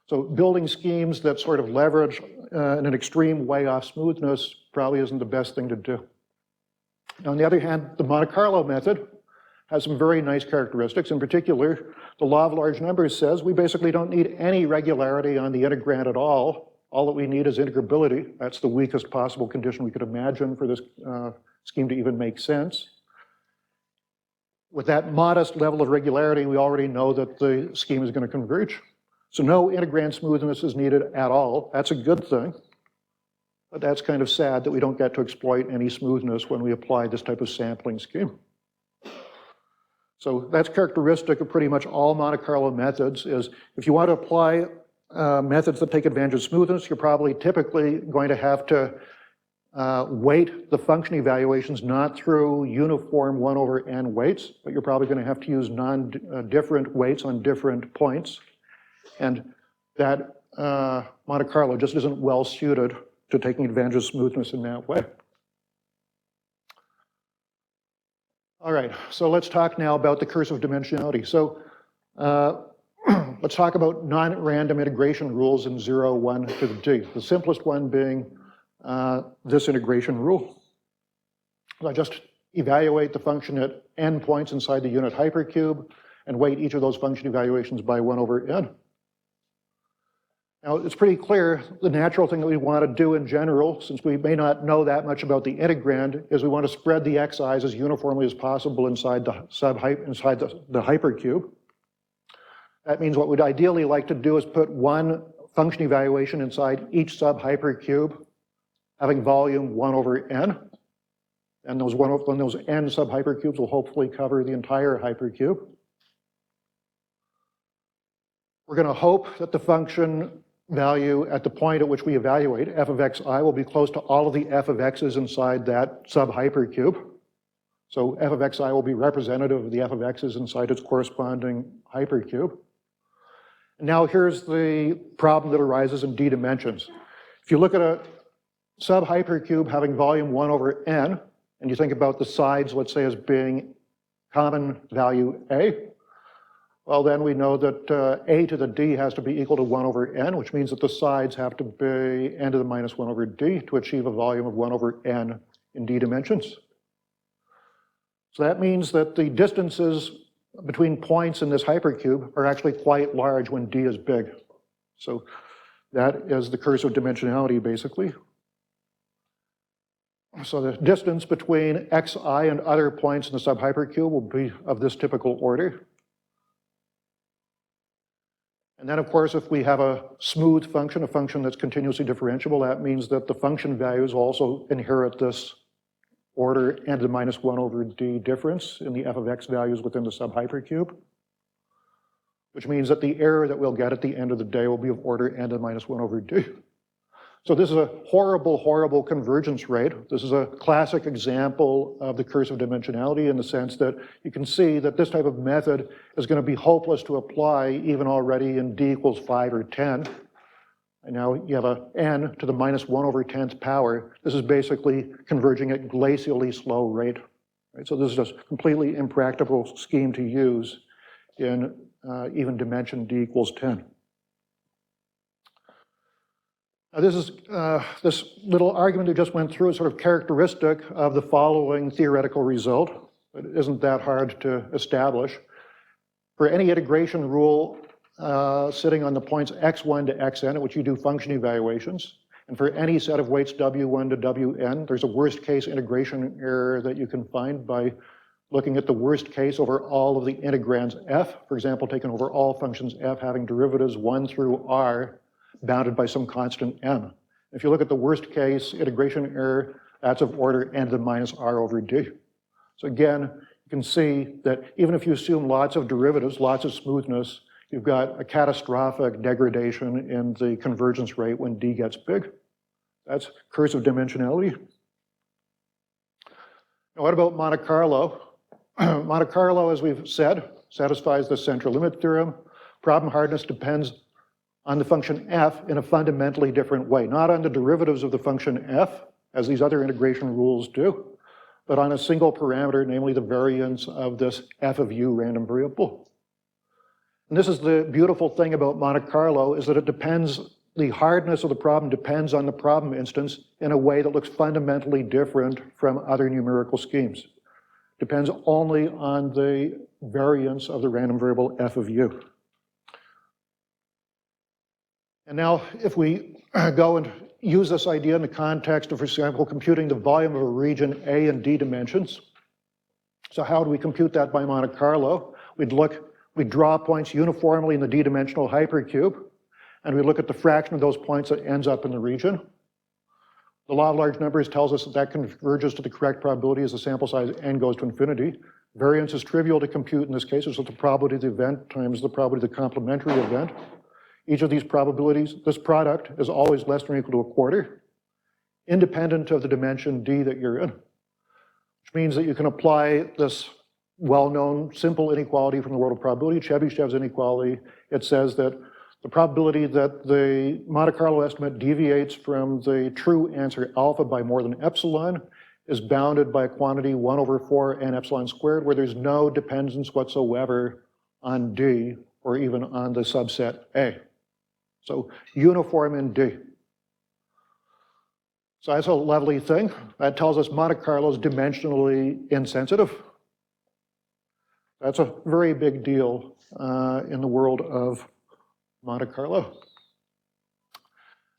So building schemes that sort of leverage in an extreme way off smoothness probably isn't the best thing to do. Now, on the other hand, the Monte Carlo method has some very nice characteristics. In particular, the law of large numbers says we basically don't need any regularity on the integrand at all. All that we need is integrability. That's the weakest possible condition we could imagine for this scheme to even make sense. with that modest level of regularity, we already know that the scheme is going to converge. So no integrand smoothness is needed at all. That's a good thing. But that's kind of sad that we don't get to exploit any smoothness when we apply this type of sampling scheme. So that's characteristic of pretty much all Monte Carlo methods, is if you want to apply methods that take advantage of smoothness, you're probably typically going to have to weight the function evaluations not through uniform 1 over n weights, but you're probably going to have to use different weights on different points. And that Monte Carlo just isn't well suited to taking advantage of smoothness in that way. All right, so let's talk now about the curse of dimensionality. So let's talk about non-random integration rules in 0, 1 to the d. The simplest one being this integration rule. I just evaluate the function at n points inside the unit hypercube and weight each of those function evaluations by 1 over n. Now, it's pretty clear the natural thing that we want to do in general, since we may not know that much about the integrand, is we want to spread the xi's as uniformly as possible inside the hypercube. That means what we'd ideally like to do is put one function evaluation inside each sub-hypercube, having volume 1 over n. And those n sub-hypercubes will hopefully cover the entire hypercube. We're going to hope that the function value at the point at which we evaluate, f of xi, will be close to all of the f of x's inside that sub-hypercube. So f of xi will be representative of the f of x's inside its corresponding hypercube. And now here's the problem that arises in d dimensions. If you look at a sub-hypercube having volume 1 over n, and you think about the sides, let's say, as being common value a, well, then we know that a to the d has to be equal to 1 over n, which means that the sides have to be n to the minus 1 over d to achieve a volume of 1 over n in d dimensions. So that means that the distances between points in this hypercube are actually quite large when d is big. So that is the curse of dimensionality, basically. So the distance between xi and other points in the sub-hypercube will be of this typical order. And then, of course, if we have a smooth function, a function that's continuously differentiable, that means that the function values also inherit this order n to the minus 1 over d difference in the f of x values within the sub-hypercube, which means that the error that we'll get at the end of the day will be of order n to the minus 1 over d. So this is a horrible, horrible convergence rate. This is a classic example of the curse of dimensionality in the sense that you can see that this type of method is going to be hopeless to apply even already in d equals 5 or 10. And now you have a n to the minus 1 over 10th power. This is basically converging at glacially slow rate. Right? So this is a completely impractical scheme to use in even dimension d equals 10. Now this little argument we just went through is sort of characteristic of the following theoretical result. It isn't that hard to establish. For any integration rule sitting on the points x1 to xn at which you do function evaluations, and for any set of weights w1 to wn, there's a worst case integration error that you can find by looking at the worst case over all of the integrands f, for example, taken over all functions f having derivatives 1 through r, bounded by some constant m. If you look at the worst case integration error, that's of order n to the minus r over d. So again, you can see that even if you assume lots of derivatives, lots of smoothness, you've got a catastrophic degradation in the convergence rate when d gets big. That's curse of dimensionality. Now what about Monte Carlo? Monte Carlo, as we've said, satisfies the central limit theorem. Problem hardness depends on the function f in a fundamentally different way, not on the derivatives of the function f, as these other integration rules do, but on a single parameter, namely the variance of this f of u random variable. And this is the beautiful thing about Monte Carlo, is that it depends, the hardness of the problem depends on the problem instance in a way that looks fundamentally different from other numerical schemes. Depends only on the variance of the random variable f of u. And now, if we go and use this idea in the context of, for example, computing the volume of a region A in d dimensions, So how do we compute that by Monte Carlo? We'd draw points uniformly in the d-dimensional hypercube, and we look at the fraction of those points that ends up in the region. The law of large numbers tells us that that converges to the correct probability as the sample size n goes to infinity. Variance is trivial to compute in this case. It's the probability of the event times the probability of the complementary event. Each of these probabilities, this product, is always less than or equal to a quarter, independent of the dimension d that you're in, which means that you can apply this well-known simple inequality from the world of probability, Chebyshev's inequality. It says that the probability that the Monte Carlo estimate deviates from the true answer alpha by more than epsilon is bounded by a quantity 1 over 4 n epsilon squared, where there's no dependence whatsoever on d or even on the subset A. So uniform in D. So that's a lovely thing. That tells us Monte Carlo is dimensionally insensitive. That's a very big deal in the world of Monte Carlo.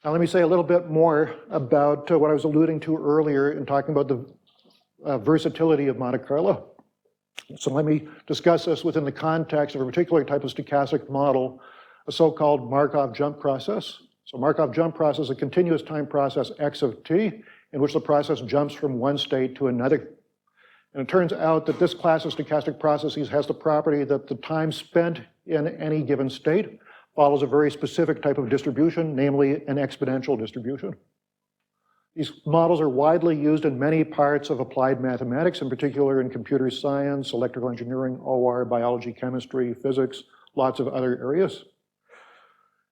Now let me say a little bit more about what I was alluding to earlier in talking about the versatility of Monte Carlo. So let me discuss this within the context of a particular type of stochastic model, a so-called Markov jump process. So Markov jump process is a continuous time process x of t, in which the process jumps from one state to another. And it turns out that this class of stochastic processes has the property that the time spent in any given state follows a very specific type of distribution, namely an exponential distribution. These models are widely used in many parts of applied mathematics, in particular in computer science, electrical engineering, OR, biology, chemistry, physics, lots of other areas.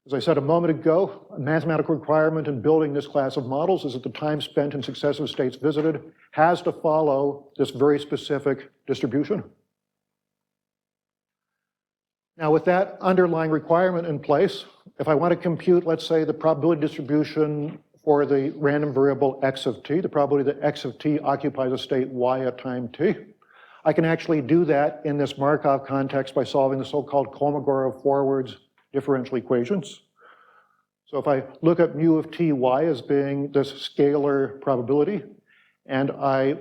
As I said a moment ago, a mathematical requirement in building this class of models is that the time spent in successive states visited has to follow this very specific distribution. Now, with that underlying requirement in place, if I want to compute, let's say, the probability distribution for the random variable x of t, the probability that x of t occupies a state y at time t, I can actually do that in this Markov context by solving the so-called Kolmogorov-Forwards differential equations. So if I look at mu of ty as being this scalar probability, and I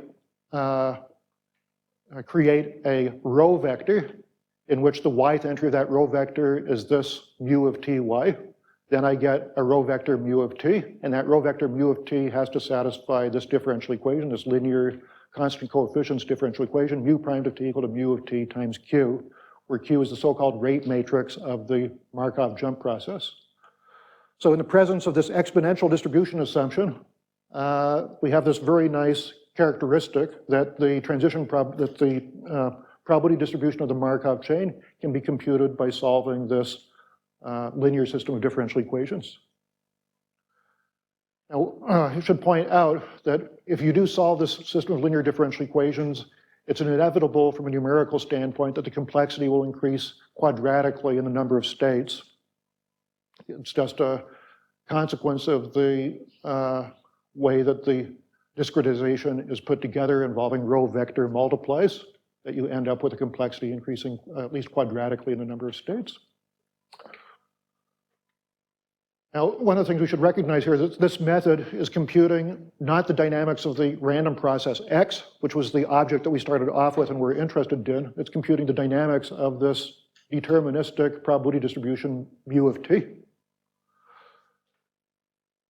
create a row vector in which the yth entry of that row vector is this mu of ty, then I get a row vector mu of t, and that row vector mu of t has to satisfy this differential equation, this linear constant coefficients differential equation, mu prime of t equal to mu of t times q, where q is the so-called rate matrix of the Markov jump process. So in the presence of this exponential distribution assumption, we have this very nice characteristic that the probability distribution of the Markov chain can be computed by solving this linear system of differential equations. Now, I should point out that if you do solve this system of linear differential equations, it's inevitable from a numerical standpoint that the complexity will increase quadratically in the number of states. It's just a consequence of the way that the discretization is put together involving row vector multiplies, that you end up with a complexity increasing at least quadratically in the number of states. Now, one of the things we should recognize here is that this method is computing not the dynamics of the random process X, which was the object that we started off with and we're interested in. It's computing the dynamics of this deterministic probability distribution mu of t.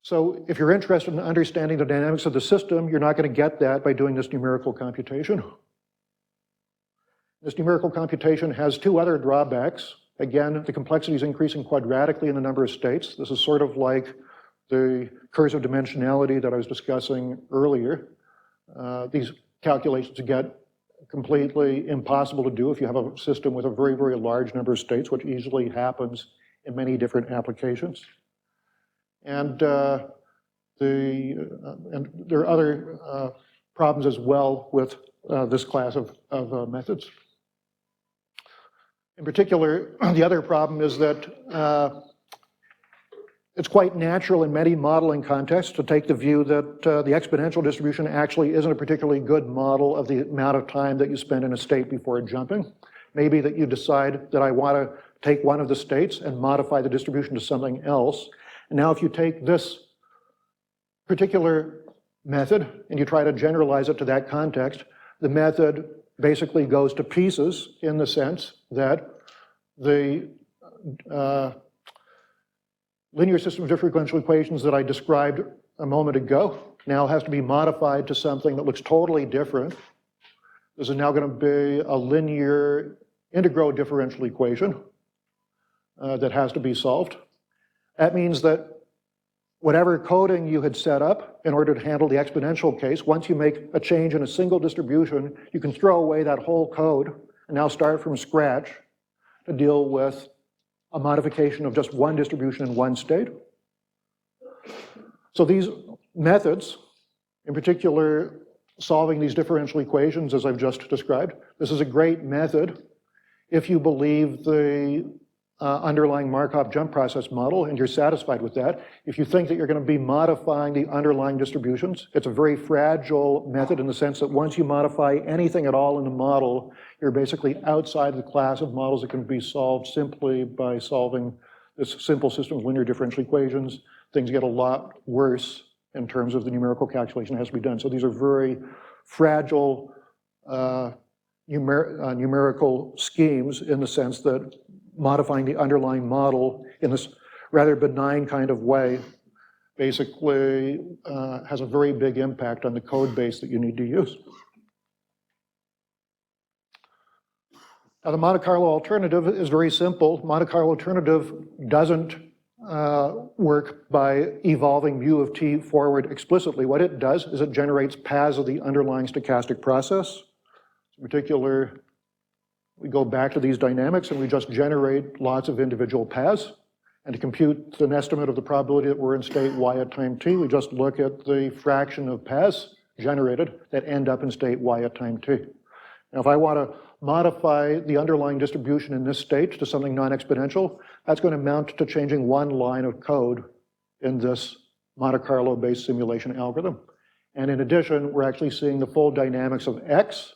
So if you're interested in understanding the dynamics of the system, you're not going to get that by doing this numerical computation. This numerical computation has two other drawbacks. Again, the complexity is increasing quadratically in the number of states. This is sort of like the curse of dimensionality that I was discussing earlier. These calculations get completely impossible to do if you have a system with a very, very large number of states, which easily happens in many different applications. And there are other problems as well with this class of methods. In particular, the other problem is that it's quite natural in many modeling contexts to take the view that the exponential distribution actually isn't a particularly good model of the amount of time that you spend in a state before jumping. Maybe that you decide that I want to take one of the states and modify the distribution to something else. And now if you take this particular method and you try to generalize it to that context, the method basically goes to pieces in the sense that the linear system of differential equations that I described a moment ago now has to be modified to something that looks totally different. This is now going to be a linear integral differential equation that has to be solved. That means that whatever coding you had set up in order to handle the exponential case, once you make a change in a single distribution, you can throw away that whole code and now start from scratch to deal with a modification of just one distribution in one state. So these methods, in particular, solving these differential equations as I've just described, this is a great method if you believe the underlying Markov jump process model and you're satisfied with that. If you think that you're going to be modifying the underlying distributions, it's a very fragile method in the sense that once you modify anything at all in the model, you're basically outside the class of models that can be solved simply by solving this simple system of linear differential equations. Things get a lot worse in terms of the numerical calculation that has to be done. So these are very fragile numerical schemes in the sense that modifying the underlying model in this rather benign kind of way basically has a very big impact on the code base that you need to use. Now the Monte Carlo alternative is very simple. Monte Carlo alternative doesn't work by evolving mu of t forward explicitly. What it does is it generates paths of the underlying stochastic process. In particular, we go back to these dynamics and we just generate lots of individual paths. And to compute an estimate of the probability that we're in state y at time t, we just look at the fraction of paths generated that end up in state y at time t. Now, if I want to modify the underlying distribution in this state to something non-exponential, that's going to amount to changing one line of code in this Monte Carlo-based simulation algorithm. And in addition, we're actually seeing the full dynamics of x.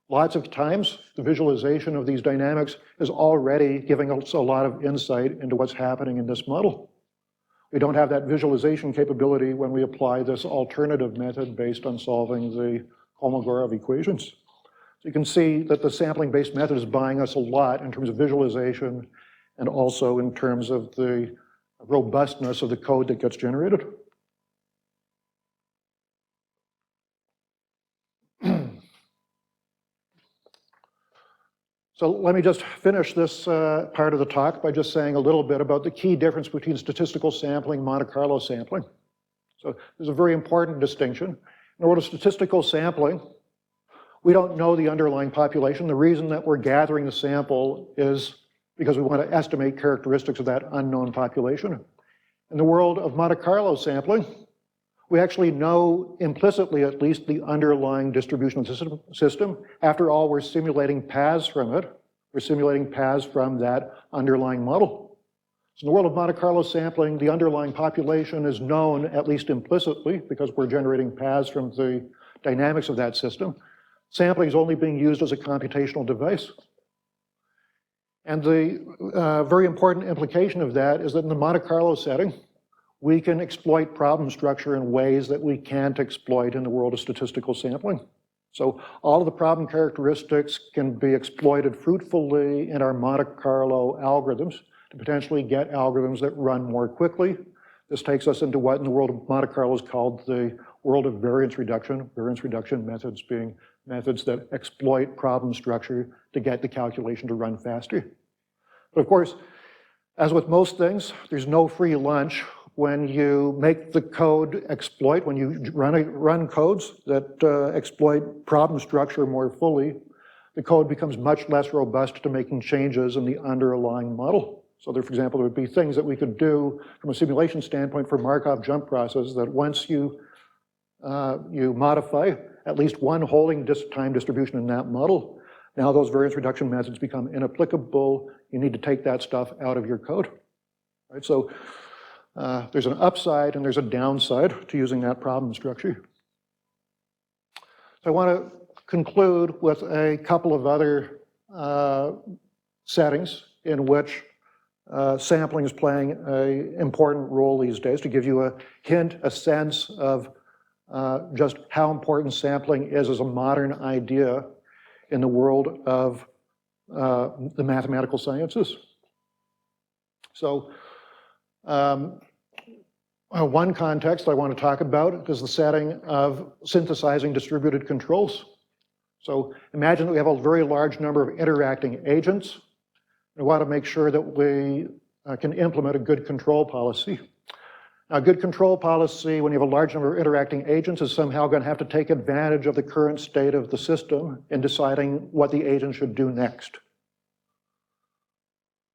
Lots of times, the visualization of these dynamics is already giving us a lot of insight into what's happening in this model. We don't have that visualization capability when we apply this alternative method based on solving the Kolmogorov equations. So you can see that the sampling-based method is buying us a lot in terms of visualization and also in terms of the robustness of the code that gets generated. So let me just finish this part of the talk by just saying a little bit about the key difference between statistical sampling and Monte Carlo sampling. So there's a very important distinction. In the world of statistical sampling, we don't know the underlying population. The reason that we're gathering the sample is because we want to estimate characteristics of that unknown population. In the world of Monte Carlo sampling, we actually know implicitly at least the underlying distribution of the system. After all, we're simulating paths from it. We're simulating paths from that underlying model. So in the world of Monte Carlo sampling, the underlying population is known at least implicitly because we're generating paths from the dynamics of that system. Sampling is only being used as a computational device. And the very important implication of that is that in the Monte Carlo setting, we can exploit problem structure in ways that we can't exploit in the world of statistical sampling. So all of the problem characteristics can be exploited fruitfully in our Monte Carlo algorithms to potentially get algorithms that run more quickly. This takes us into what in the world of Monte Carlo is called the world of variance reduction methods being methods that exploit problem structure to get the calculation to run faster. But of course, as with most things, there's no free lunch. When you make the code exploit, when you run codes that exploit problem structure more fully, the code becomes much less robust to making changes in the underlying model. So there, for example, there would be things that we could do from a simulation standpoint for Markov jump processes that once you modify at least one holding time distribution in that model, now those variance reduction methods become inapplicable. You need to take that stuff out of your code. Right? So there's an upside and there's a downside to using that problem structure. So I want to conclude with a couple of other settings in which sampling is playing an important role these days to give you a hint, a sense of just how important sampling is as a modern idea in the world of the mathematical sciences. So one context I want to talk about is the setting of synthesizing distributed controls. So imagine that we have a very large number of interacting agents. We want to make sure that we can implement a good control policy. Now, a good control policy, when you have a large number of interacting agents, is somehow going to have to take advantage of the current state of the system in deciding what the agent should do next.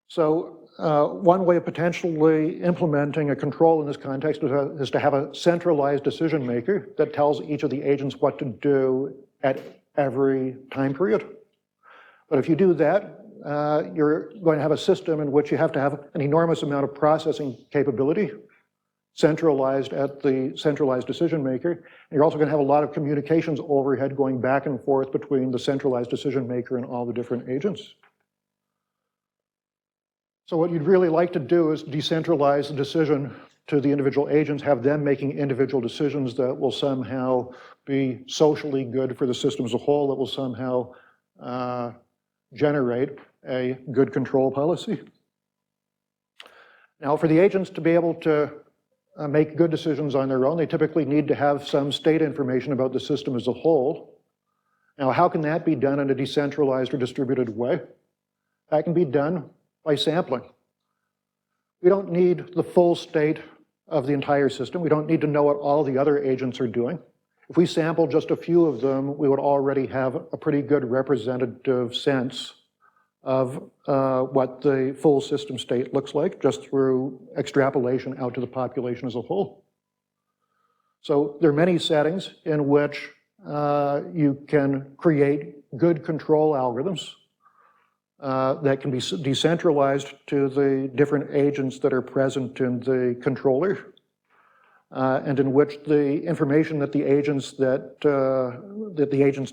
So one way of potentially implementing a control in this context is to have a centralized decision maker that tells each of the agents what to do at every time period. But if you do that, you're going to have a system in which you have to have an enormous amount of processing capability centralized at the centralized decision maker. And you're also going to have a lot of communications overhead going back and forth between the centralized decision maker and all the different agents. So what you'd really like to do is decentralize the decision to the individual agents, have them making individual decisions that will somehow be socially good for the system as a whole, that will somehow generate a good control policy. Now, for the agents to be able to make good decisions on their own, they typically need to have some state information about the system as a whole. Now, how can that be done in a decentralized or distributed way? That can be done by sampling. We don't need the full state of the entire system. We don't need to know what all the other agents are doing. If we sample just a few of them, we would already have a pretty good representative sense of what the full system state looks like just through extrapolation out to the population as a whole. So there are many settings in which you can create good control algorithms that can be decentralized to the different agents that are present in the controller, and in which the information that the agents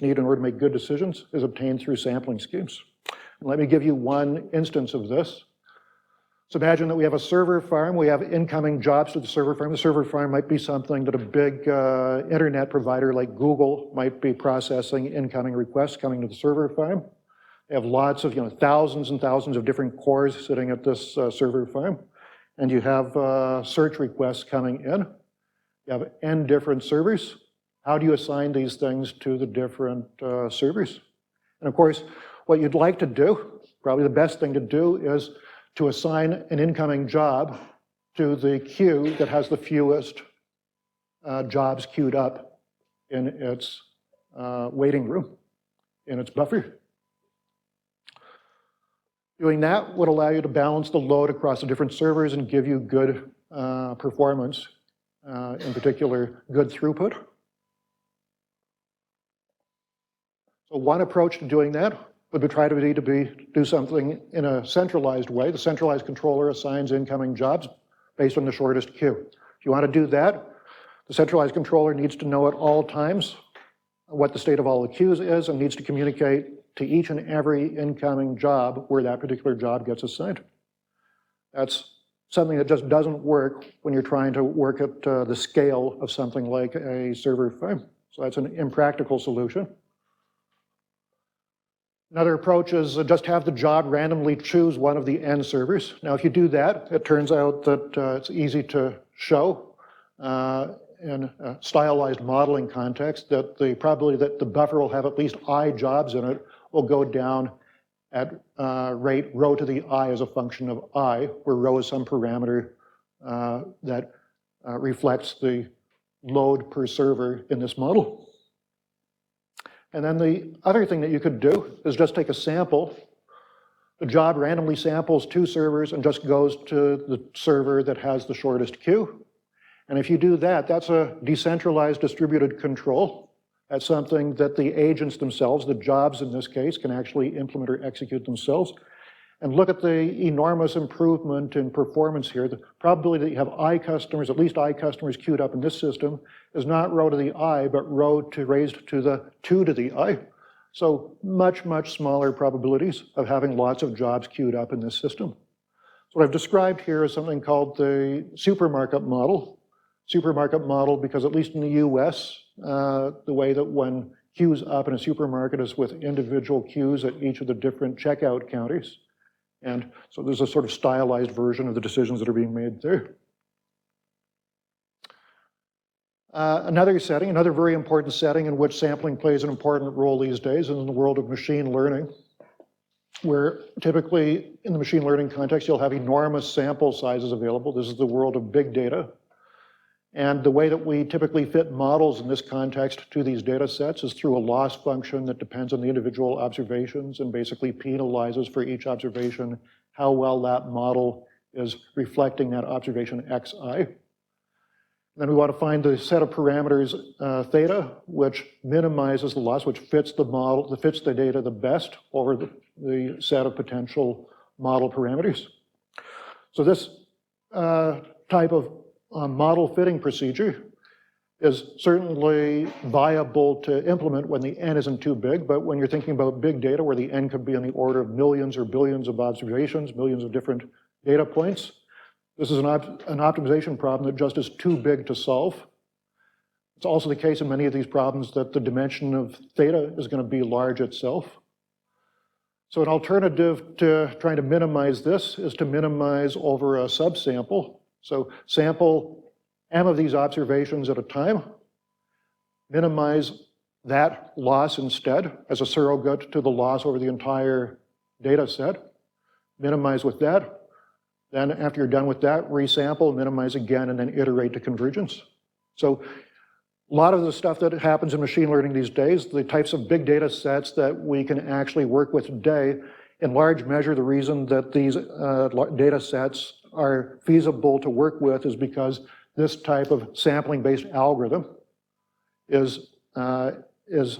need in order to make good decisions is obtained through sampling schemes. And let me give you one instance of this. So imagine that we have a server farm. We have incoming jobs to the server farm. The server farm might be something that a big internet provider like Google might be processing incoming requests coming to the server farm. They have lots of, thousands and thousands of different cores sitting at this server farm. And you have search requests coming in. You have n different servers. How do you assign these things to the different servers? And of course, what you'd like to do, probably the best thing to do, is to assign an incoming job to the queue that has the fewest jobs queued up in its waiting room, in its buffer. Doing that would allow you to balance the load across the different servers and give you good performance, in particular, good throughput. So one approach to doing that would be try to do something in a centralized way. The centralized controller assigns incoming jobs based on the shortest queue. If you want to do that, the centralized controller needs to know at all times what the state of all the queues is and needs to communicate to each and every incoming job where that particular job gets assigned. That's something that just doesn't work when you're trying to work at the scale of something like a server farm. So that's an impractical solution. Another approach is just have the job randomly choose one of the n servers. Now, if you do that, it turns out that it's easy to show in a stylized modeling context that the probability that the buffer will have at least I jobs in it will go down at rate rho to the I as a function of I, where rho is some parameter that reflects the load per server in this model. And then the other thing that you could do is just take a sample. The job randomly samples 2 servers and just goes to the server that has the shortest queue. And if you do that, that's a decentralized distributed control. That's something that the agents themselves, the jobs in this case, can actually implement or execute themselves. And look at the enormous improvement in performance here. The probability that you have I customers, at least I customers queued up in this system, is not rho to the I, but rho raised to the 2 to the I. So much, much smaller probabilities of having lots of jobs queued up in this system. So what I've described here is something called the supermarket model. Supermarket model because at least in the US, the way that one queues up in a supermarket is with individual queues at each of the different checkout counters. And so there's a sort of stylized version of the decisions that are being made there. Another setting, another very important setting in which sampling plays an important role these days is in the world of machine learning, where typically in the machine learning context, you'll have enormous sample sizes available. This is the world of big data. And the way that we typically fit models in this context to these data sets is through a loss function that depends on the individual observations and basically penalizes for each observation how well that model is reflecting that observation xi. Then we want to find the set of parameters theta, which minimizes the loss, which fits the model, that fits the data the best over the set of potential model parameters. So this type of model fitting procedure is certainly viable to implement when the n isn't too big, but when you're thinking about big data where the n could be on the order of millions or billions of observations, millions of different data points, this is an optimization problem that just is too big to solve. It's also the case in many of these problems that the dimension of theta is going to be large itself. So an alternative to trying to minimize this is to minimize over a subsample. So sample m of these observations at a time, minimize that loss instead as a surrogate to the loss over the entire data set, minimize with that. Then after you're done with that, resample, minimize again, and then iterate to convergence. So a lot of the stuff that happens in machine learning these days, the types of big data sets that we can actually work with today, in large measure, the reason that these data sets are feasible to work with is because this type of sampling-based algorithm is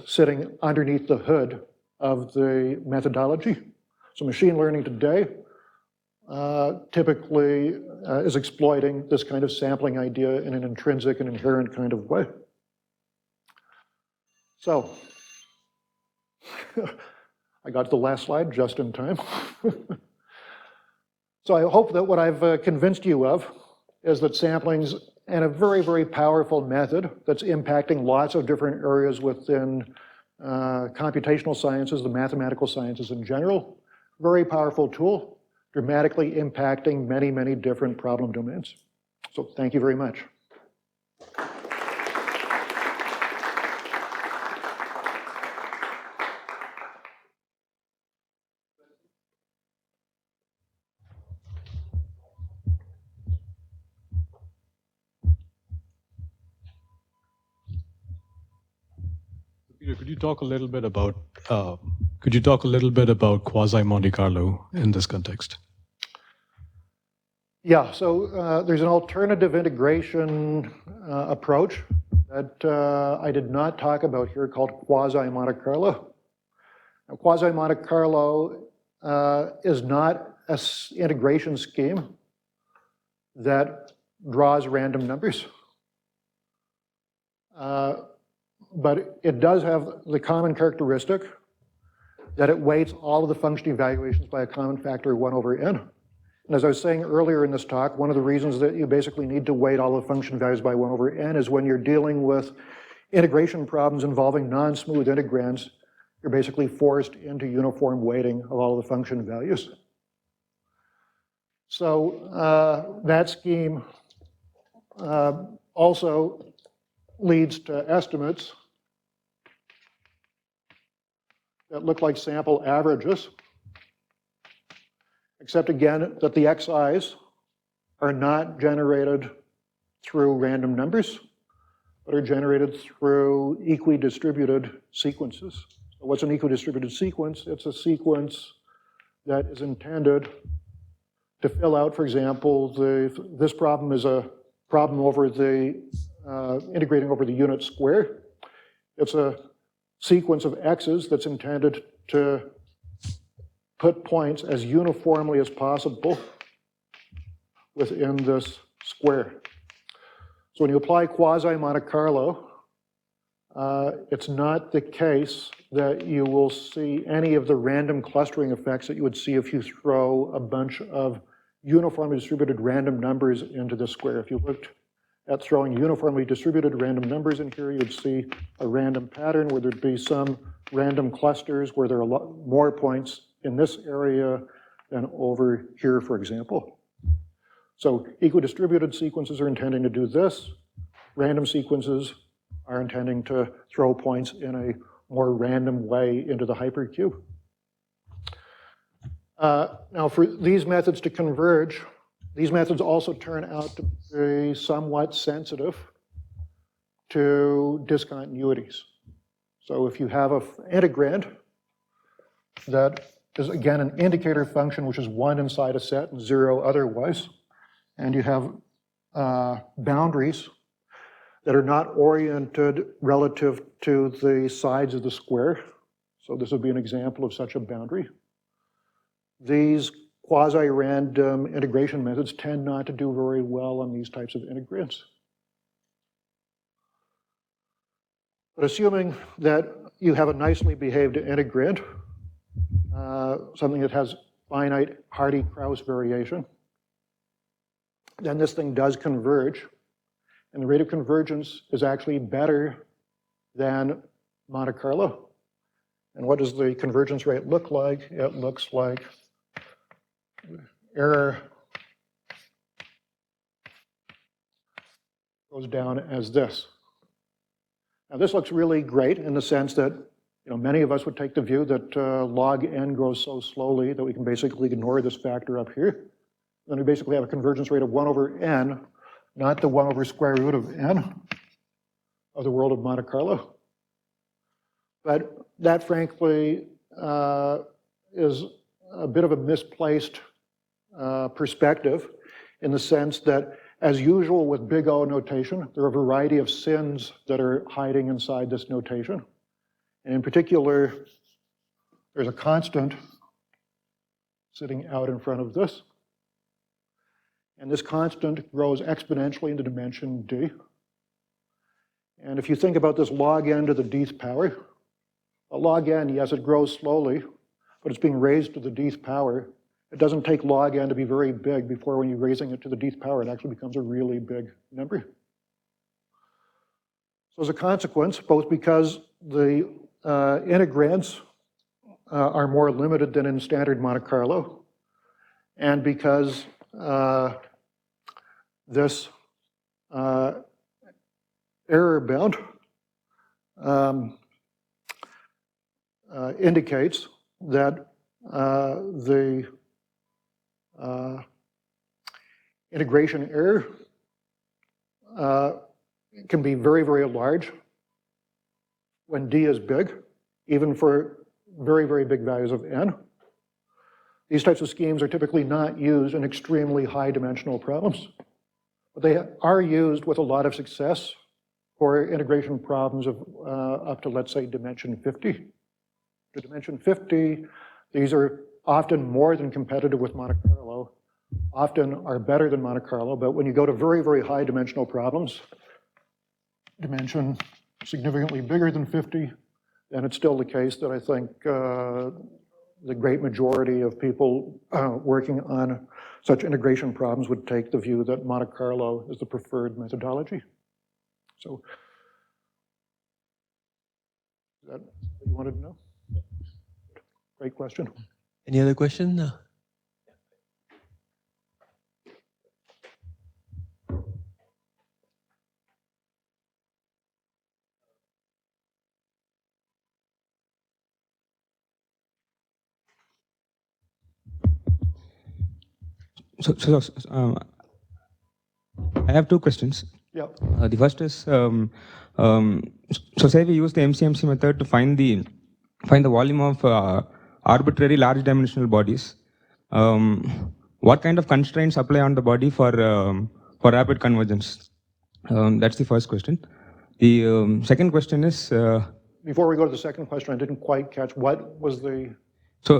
sitting underneath the hood of the methodology. So machine learning today typically is exploiting this kind of sampling idea in an intrinsic and inherent kind of way. So, I got to the last slide just in time. So I hope that what I've convinced you of is that sampling's and a very, very powerful method that's impacting lots of different areas within computational sciences, the mathematical sciences in general. Very powerful tool, dramatically impacting many, many different problem domains. So thank you very much. Peter, could you talk a little bit about quasi Monte Carlo in this context? Yeah, so there's an alternative integration approach that I did not talk about here called quasi Monte Carlo. Now, quasi Monte Carlo is not an integration scheme that draws random numbers. But it does have the common characteristic that it weights all of the function evaluations by a common factor of 1 over n. And as I was saying earlier in this talk, one of the reasons that you basically need to weight all the function values by 1 over n is when you're dealing with integration problems involving non-smooth integrands, you're basically forced into uniform weighting of all of the function values. So that scheme also leads to estimates that look like sample averages, except again that the xi's are not generated through random numbers, but are generated through equidistributed sequences. So what's an equidistributed sequence? It's a sequence that is intended to fill out, for example, this problem is a problem over the integrating over the unit square. It's a sequence of x's that's intended to put points as uniformly as possible within this square. So when you apply quasi Monte Carlo, it's not the case that you will see any of the random clustering effects that you would see if you throw a bunch of uniformly distributed random numbers into the square. If you looked at throwing uniformly distributed random numbers in here, you'd see a random pattern where there'd be some random clusters where there are a lot more points in this area than over here, for example. So equidistributed sequences are intending to do this. Random sequences are intending to throw points in a more random way into the hypercube. Now, for these methods to converge, these methods also turn out to be somewhat sensitive to discontinuities. So if you have an integrand that is, again, an indicator function, which is 1 inside a set and 0 otherwise, and you have boundaries that are not oriented relative to the sides of the square. So this would be an example of such a boundary. These quasi-random integration methods tend not to do very well on these types of integrands. But assuming that you have a nicely behaved integrand, something that has finite Hardy-Krauss variation, then this thing does converge. And the rate of convergence is actually better than Monte Carlo. And what does the convergence rate look like? It looks like error goes down as this. Now this looks really great in the sense that many of us would take the view that log n grows so slowly that we can basically ignore this factor up here. Then we basically have a convergence rate of 1 over n, not the 1 over square root of n of the world of Monte Carlo. But that, frankly, is a bit of a misplaced perspective in the sense that, as usual with big O notation, there are a variety of sins that are hiding inside this notation. And in particular, there's a constant sitting out in front of this. And this constant grows exponentially into dimension d. And if you think about this log n to the dth power, a log n, yes, it grows slowly, but it's being raised to the dth power. It doesn't take log n to be very big before when you're raising it to the dth power, it actually becomes a really big number. So as a consequence, both because the integrands are more limited than in standard Monte Carlo, and because this error bound indicates that the integration error can be very, very large when d is big, even for very, very big values of n. These types of schemes are typically not used in extremely high dimensional problems, but they are used with a lot of success for integration problems of up to, let's say, dimension 50. To dimension 50, these are often more than competitive with Monte Carlo, often are better than Monte Carlo, but when you go to very, very high dimensional problems, dimension significantly bigger than 50, then it's still the case that I think the great majority of people working on such integration problems would take the view that Monte Carlo is the preferred methodology. So, is that what you wanted to know? Great question. Any other question? So I have two questions. Yeah. The first is, so say we use the MCMC method to find the volume of arbitrary large dimensional bodies. What kind of constraints apply on the body for rapid convergence? That's the first question. The second question is. Before we go to the second question, I didn't quite catch what was the. So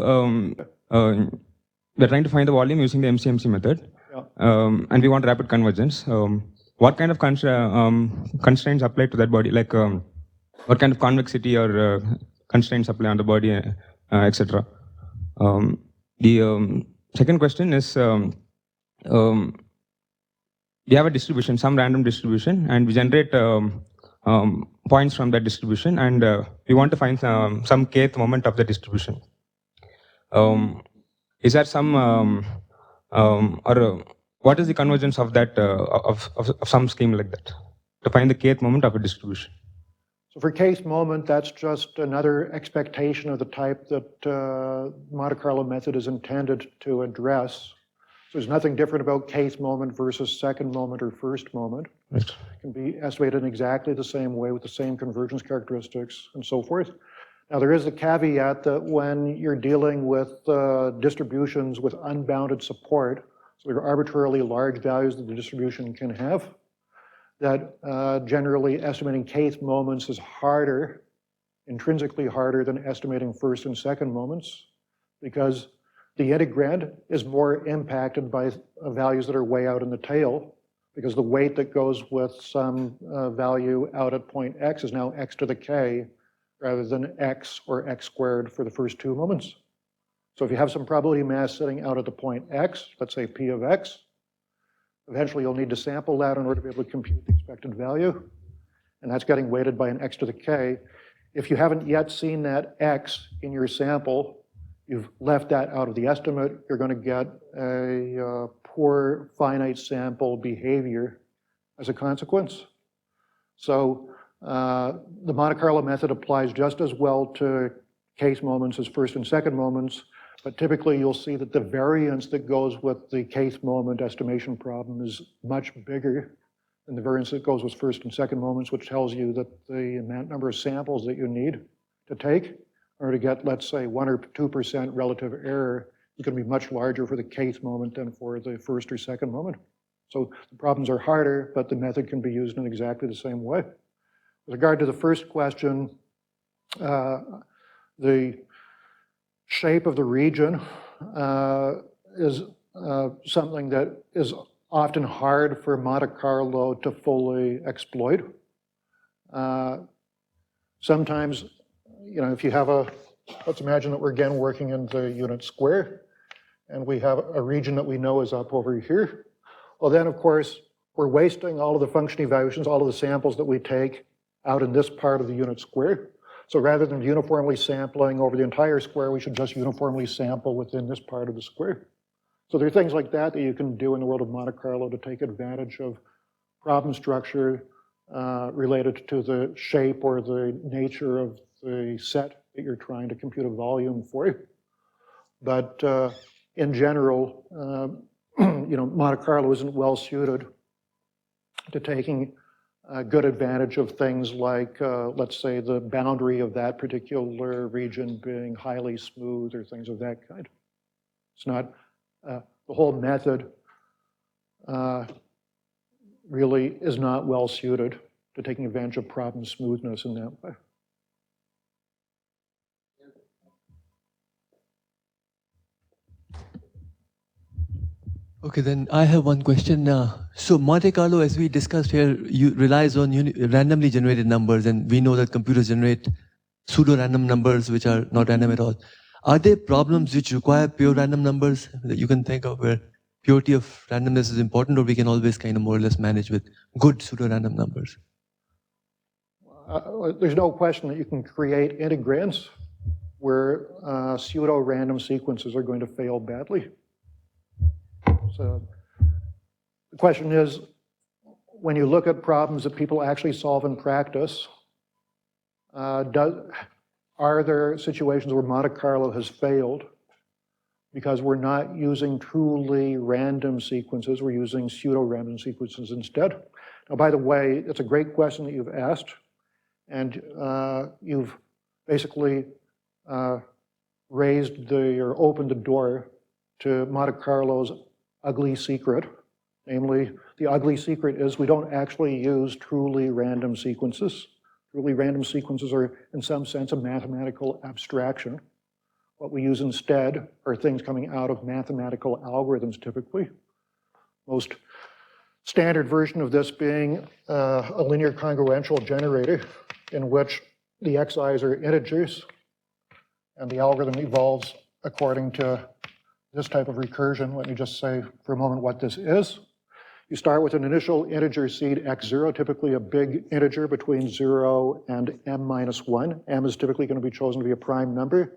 we're trying to find the volume using the MCMC method, Yeah. And we want rapid convergence. What kind of constraints apply to that body? Like what kind of convexity or constraints apply on the body, etc. The second question is, we have a distribution, some random distribution, and we generate points from that distribution, and we want to find some kth moment of the distribution. Is there some what is the convergence of that of some scheme like that to find the kth moment of a distribution? So for kth moment, that's just another expectation of the type that Monte Carlo method is intended to address. So there's nothing different about kth moment versus second moment or first moment. Right. It can be estimated in exactly the same way with the same convergence characteristics and so forth. Now there is a caveat that when you're dealing with distributions with unbounded support, so there are arbitrarily large values that the distribution can have, that generally estimating kth moments is harder, intrinsically harder than estimating first and second moments, because the integrand is more impacted by values that are way out in the tail, because the weight that goes with some value out at point x is now x to the k, rather than x or x squared for the first two moments. So if you have some probability mass sitting out at the point x, let's say p of x, eventually you'll need to sample that in order to be able to compute the expected value, and that's getting weighted by an x to the k. If you haven't yet seen that x in your sample, you've left that out of the estimate, you're going to get a poor finite sample behavior as a consequence. So the Monte Carlo method applies just as well to case moments as first and second moments, but typically you'll see that the variance that goes with the case moment estimation problem is much bigger than the variance that goes with first and second moments, which tells you that the number of samples that you need to take in order to get, let's say, 1 or 2% relative error is going to be much larger for the case moment than for the first or second moment. So the problems are harder, but the method can be used in exactly the same way. With regard to the first question, the shape of the region is something that is often hard for Monte Carlo to fully exploit. Sometimes, you know, if you have let's imagine that we're again working in the unit square, and we have a region that we know is up over here. Well, then, of course, we're wasting all of the function evaluations, all of the samples that we take out in this part of the unit square. So rather than uniformly sampling over the entire square, we should just uniformly sample within this part of the square. So there are things like that that you can do in the world of Monte Carlo to take advantage of problem structure related to the shape or the nature of the set that you're trying to compute a volume for. But in general, you know, Monte Carlo isn't well suited to taking good advantage of things like, let's say, the boundary of that particular region being highly smooth or things of that kind. It's not, the whole method really is not well suited to taking advantage of problem smoothness in that way. Okay, then I have one question. So Monte Carlo, as we discussed here, relies on randomly generated numbers, and we know that computers generate pseudo-random numbers which are not random at all. Are there problems which require pure random numbers that you can think of where purity of randomness is important, or we can always kind of more or less manage with good pseudo-random numbers? There's no question that you can create integrands where pseudo-random sequences are going to fail badly. So the question is, when you look at problems that people actually solve in practice, are there situations where Monte Carlo has failed because we're not using truly random sequences, we're using pseudo-random sequences instead? Now, by the way, it's a great question that you've asked, and you've basically raised or opened the door to Monte Carlo's ugly secret. Namely, the ugly secret is we don't actually use truly random sequences. Truly random sequences are, in some sense, a mathematical abstraction. What we use instead are things coming out of mathematical algorithms, typically. Most standard version of this being a linear congruential generator in which the xi's are integers, and the algorithm evolves according to this type of recursion. Let me just say for a moment what this is. You start with an initial integer seed x0, typically a big integer between 0 and m minus 1. M is typically going to be chosen to be a prime number.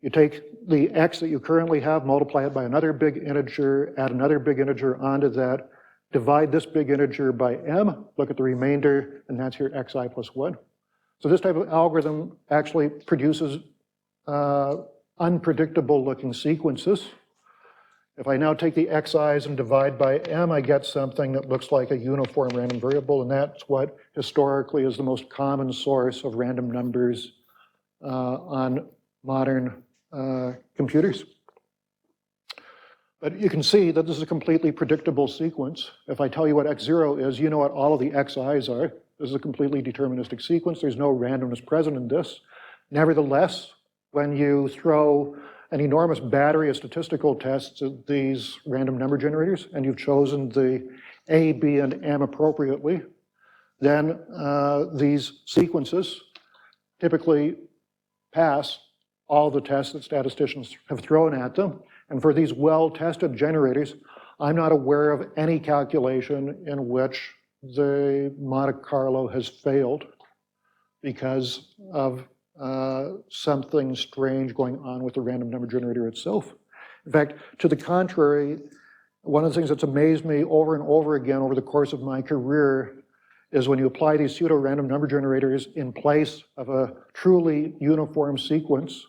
You take the x that you currently have, multiply it by another big integer, add another big integer onto that, divide this big integer by m, look at the remainder, and that's your xi plus 1. So this type of algorithm actually produces unpredictable looking sequences. If I now take the xi's and divide by m, I get something that looks like a uniform random variable, and that's what historically is the most common source of random numbers on modern computers. But you can see that this is a completely predictable sequence. If I tell you what x0 is, you know what all of the xi's are. This is a completely deterministic sequence. There's no randomness present in this. Nevertheless, when you throw an enormous battery of statistical tests at these random number generators, and you've chosen the A, B, and M appropriately, then these sequences typically pass all the tests that statisticians have thrown at them. And for these well-tested generators, I'm not aware of any calculation in which the Monte Carlo has failed because of something strange going on with the random number generator itself. In fact, to the contrary, one of the things that's amazed me over and over again over the course of my career is when you apply these pseudo-random number generators in place of a truly uniform sequence.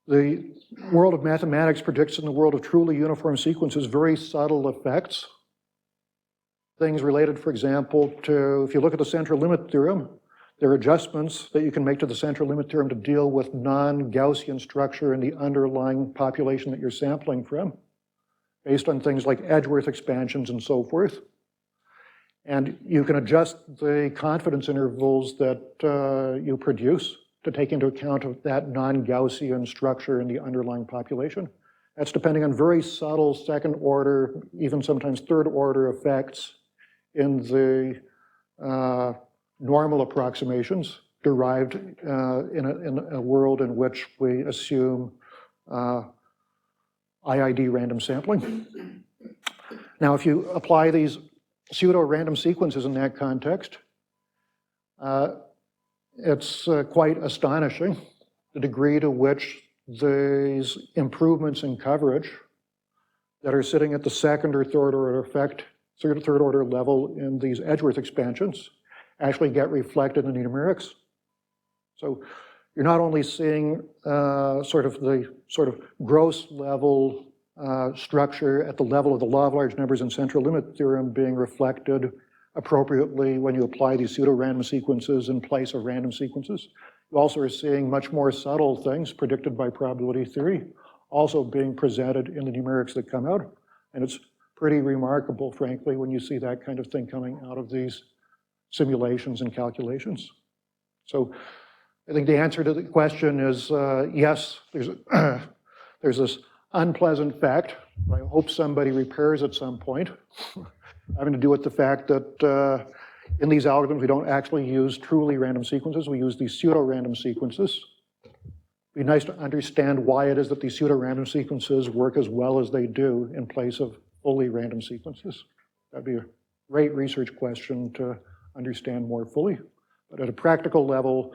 The world of mathematics predicts in the world of truly uniform sequences very subtle effects. Things related, for example, to, if you look at the central limit theorem, there are adjustments that you can make to the central limit theorem to deal with non-Gaussian structure in the underlying population that you're sampling from, based on things like Edgeworth expansions and so forth. And you can adjust the confidence intervals that you produce to take into account of that non-Gaussian structure in the underlying population. That's depending on very subtle second order, even sometimes third order effects in the normal approximations derived in a world in which we assume IID random sampling. Now, if you apply these pseudo-random sequences in that context, it's quite astonishing the degree to which these improvements in coverage that are sitting at the second or third order effect, third order level in these Edgeworth expansions actually get reflected in the numerics. So you're not only seeing sort of gross level structure at the level of the law of large numbers and central limit theorem being reflected appropriately when you apply these pseudo-random sequences in place of random sequences. You also are seeing much more subtle things predicted by probability theory also being presented in the numerics that come out. And it's pretty remarkable, frankly, when you see that kind of thing coming out of these simulations and calculations. So I think the answer to the question is yes, there's this unpleasant fact, I hope somebody repairs at some point, having to do with the fact that in these algorithms we don't actually use truly random sequences, we use these pseudo-random sequences. It'd be nice to understand why it is that these pseudo-random sequences work as well as they do in place of fully random sequences. That'd be a great research question to understand more fully. But at a practical level,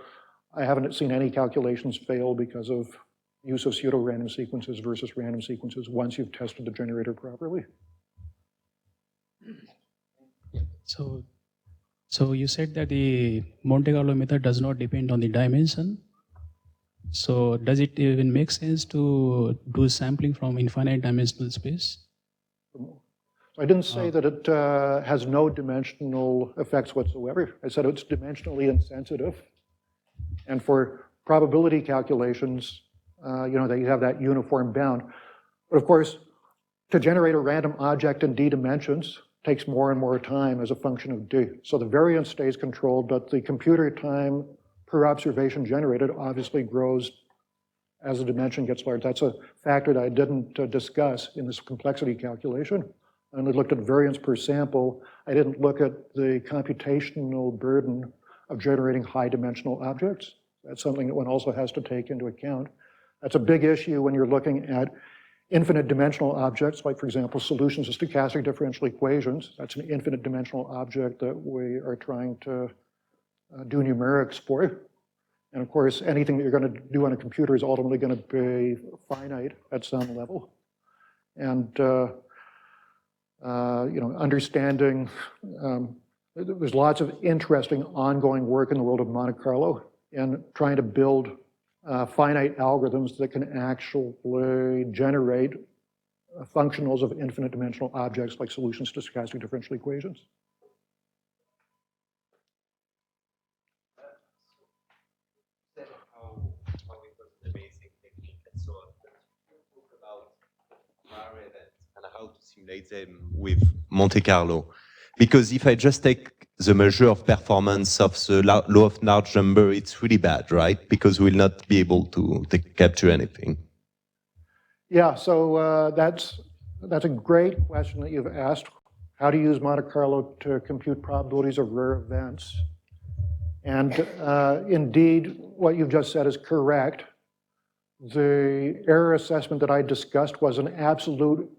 I haven't seen any calculations fail because of use of pseudo-random sequences versus random sequences once you've tested the generator properly. So you said that the Monte Carlo method does not depend on the dimension. So does it even make sense to do sampling from infinite dimensional space? I didn't say that it has no dimensional effects whatsoever. I said it's dimensionally insensitive. And for probability calculations, they have that uniform bound. But of course, to generate a random object in d dimensions takes more and more time as a function of d. So the variance stays controlled, but the computer time per observation generated obviously grows as the dimension gets large. That's a factor that I didn't discuss in this complexity calculation. I only looked at variance per sample. I didn't look at the computational burden of generating high dimensional objects. That's something that one also has to take into account. That's a big issue when you're looking at infinite dimensional objects, like, for example, solutions to stochastic differential equations. That's an infinite dimensional object that we are trying to do numerics for. And of course, anything that you're going to do on a computer is ultimately going to be finite at some level. And understanding, there's lots of interesting ongoing work in the world of Monte Carlo in trying to build finite algorithms that can actually generate functionals of infinite dimensional objects like solutions to stochastic differential equations. How it was an amazing technique and so on. But you talk about rare events and how to simulate them with Monte Carlo. Because if I just take the measure of performance of the law of large number, it's really bad, right? Because we'll not be able to capture anything. Yeah, so that's a great question that you've asked. How to use Monte Carlo to compute probabilities of rare events. And indeed, what you've just said is correct. The error assessment that I discussed was an absolute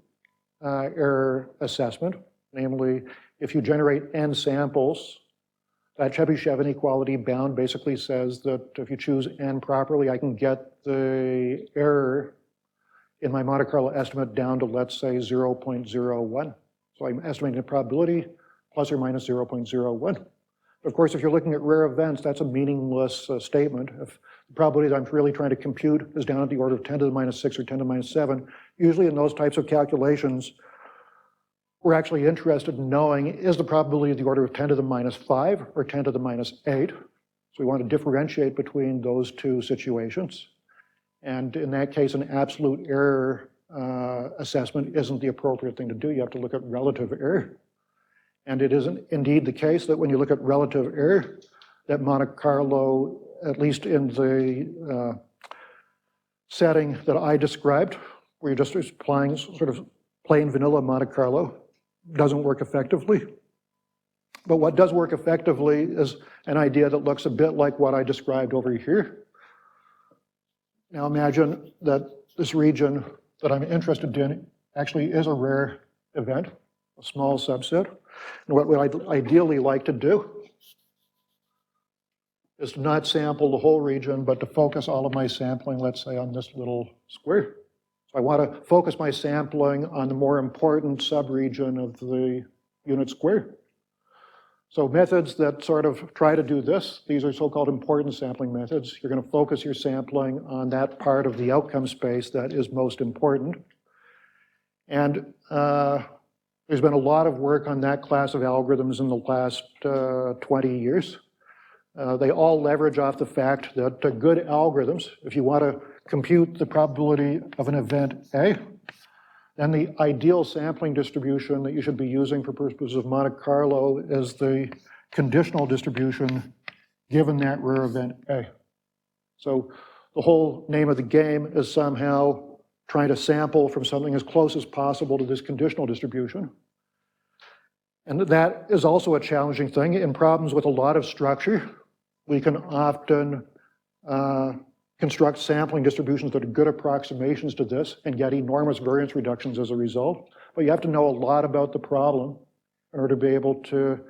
error assessment, namely, if you generate n samples, that Chebyshev inequality bound basically says that if you choose n properly, I can get the error in my Monte Carlo estimate down to, let's say, 0.01. So I'm estimating the probability plus or minus 0.01. Of course, if you're looking at rare events, that's a meaningless statement. If the probability that I'm really trying to compute is down at the order of 10 to the minus 6 or 10 to the minus 7, usually in those types of calculations, we're actually interested in knowing, is the probability of the order of 10 to the minus 5 or 10 to the minus 8? So we want to differentiate between those two situations. And in that case, an absolute error assessment isn't the appropriate thing to do. You have to look at relative error. And it isn't indeed the case that when you look at relative error, that Monte Carlo, at least in the setting that I described, where you're just applying sort of plain vanilla Monte Carlo, doesn't work effectively. But what does work effectively is an idea that looks a bit like what I described over here. Now imagine that this region that I'm interested in actually is a rare event, a small subset. And what I'd ideally like to do is to not sample the whole region, but to focus all of my sampling, let's say, on this little square. So I want to focus my sampling on the more important subregion of the unit square. So methods that sort of try to do this, these are so-called importance sampling methods. You're going to focus your sampling on that part of the outcome space that is most important. And there's been a lot of work on that class of algorithms in the last 20 years. They all leverage off the fact that good algorithms, if you want to compute the probability of an event A, then the ideal sampling distribution that you should be using for purposes of Monte Carlo is the conditional distribution given that rare event A. So the whole name of the game is somehow trying to sample from something as close as possible to this conditional distribution. And that is also a challenging thing. In problems with a lot of structure, we can often construct sampling distributions that are good approximations to this and get enormous variance reductions as a result. But you have to know a lot about the problem in order to be able to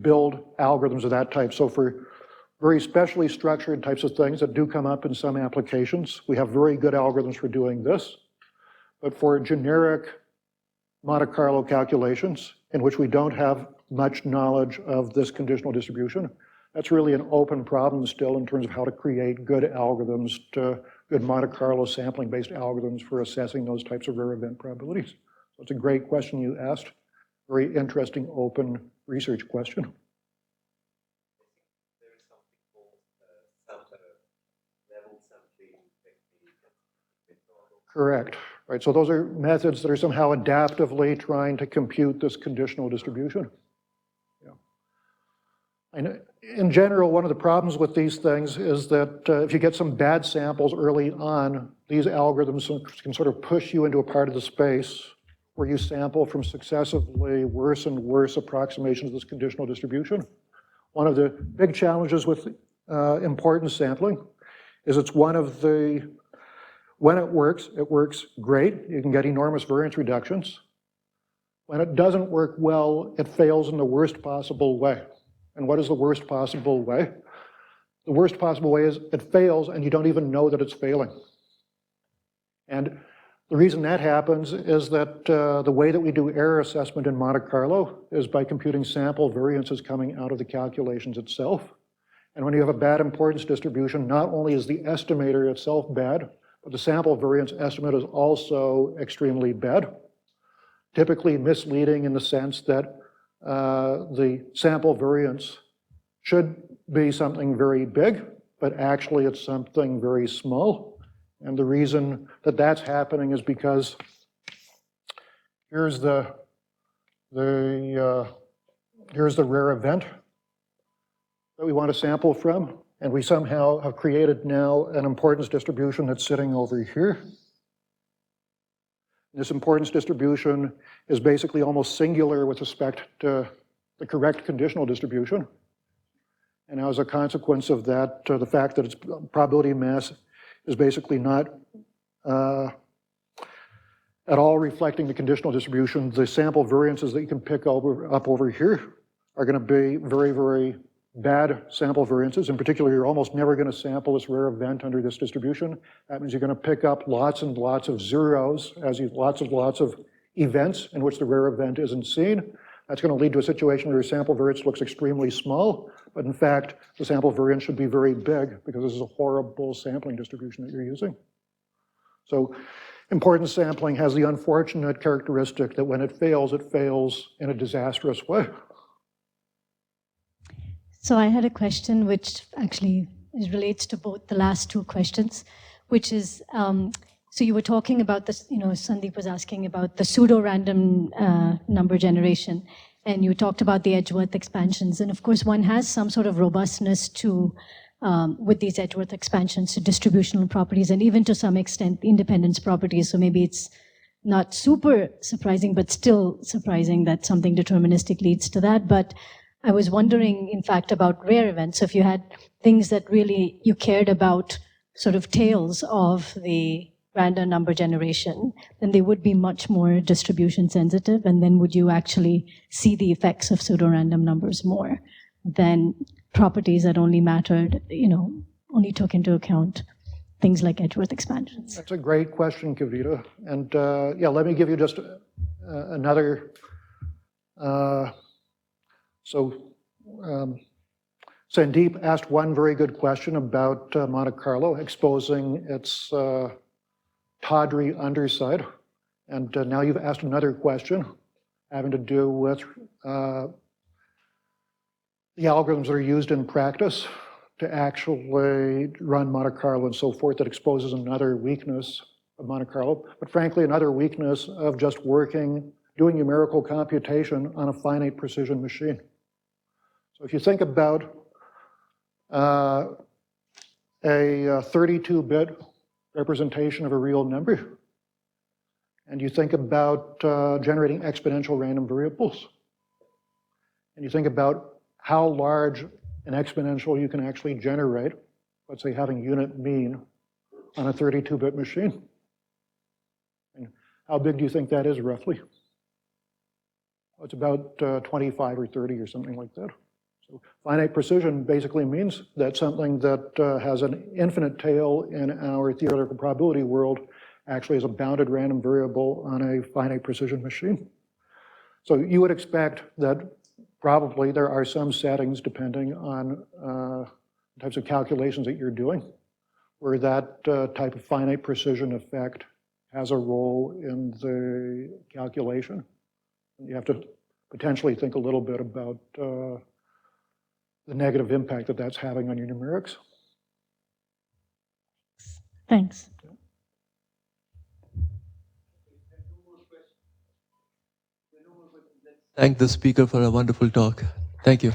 build algorithms of that type. So for very specially structured types of things that do come up in some applications, we have very good algorithms for doing this. But for generic Monte Carlo calculations, in which we don't have much knowledge of this conditional distribution, that's really an open problem still in terms of how to create good algorithms, good Monte Carlo sampling-based algorithms for assessing those types of rare event probabilities. So it's a great question you asked. Very interesting, open research question. There is something called level sampling technique. Correct. Right. So those are methods that are somehow adaptively trying to compute this conditional distribution. Yeah. And in general, one of the problems with these things is that if you get some bad samples early on, these algorithms can sort of push you into a part of the space where you sample from successively worse and worse approximations of this conditional distribution. One of the big challenges with importance sampling is it's one of the When it works great. You can get enormous variance reductions. When it doesn't work well, it fails in the worst possible way. And what is the worst possible way? The worst possible way is it fails and you don't even know that it's failing. And the reason that happens is that the way that we do error assessment in Monte Carlo is by computing sample variances coming out of the calculations itself. And when you have a bad importance distribution, not only is the estimator itself bad, but the sample variance estimate is also extremely bad. Typically misleading in the sense that the sample variance should be something very big, but actually it's something very small. And the reason that that's happening is because here's the rare event that we want to sample from, and we somehow have created now an importance distribution that's sitting over here. This importance distribution is basically almost singular with respect to the correct conditional distribution. And as a consequence of that, the fact that its probability mass is basically not at all reflecting the conditional distribution, the sample variances that you can pick up over here are going to be very, very bad sample variances. In particular, you're almost never going to sample this rare event under this distribution. That means you're going to pick up lots and lots of zeros as lots of events in which the rare event isn't seen. That's going to lead to a situation where your sample variance looks extremely small, but in fact, the sample variance should be very big because this is a horrible sampling distribution that you're using. So importance sampling has the unfortunate characteristic that when it fails in a disastrous way. So I had a question which actually relates to both the last two questions, which is, so you were talking about this, Sandeep was asking about the pseudo-random number generation, and you talked about the Edgeworth expansions. And of course, one has some sort of robustness to, with these Edgeworth expansions to distributional properties, and even to some extent, independence properties. So maybe it's not super surprising, but still surprising that something deterministic leads to that. But I was wondering, in fact, about rare events. So if you had things that really you cared about, sort of tails of the random number generation, then they would be much more distribution sensitive, and then would you actually see the effects of pseudo-random numbers more than properties that only mattered, only took into account things like Edgeworth expansions? That's a great question, Kavita. And let me give you just another. Sandeep asked one very good question about Monte Carlo, exposing its tawdry underside. And now you've asked another question having to do with the algorithms that are used in practice to actually run Monte Carlo and so forth, that exposes another weakness of Monte Carlo, but frankly, another weakness of just doing numerical computation on a finite precision machine. So if you think about a 32-bit representation of a real number, and you think about generating exponential random variables, and you think about how large an exponential you can actually generate, let's say having unit mean on a 32-bit machine. And how big do you think that is roughly? Well, it's about 25 or 30 or something like that. So finite precision basically means that something that has an infinite tail in our theoretical probability world actually is a bounded random variable on a finite precision machine. So you would expect that probably there are some settings, depending on the types of calculations that you're doing, where that type of finite precision effect has a role in the calculation. You have to potentially think a little bit about the negative impact that that's having on your numerics. Thanks. Thank the speaker for a wonderful talk. Thank you.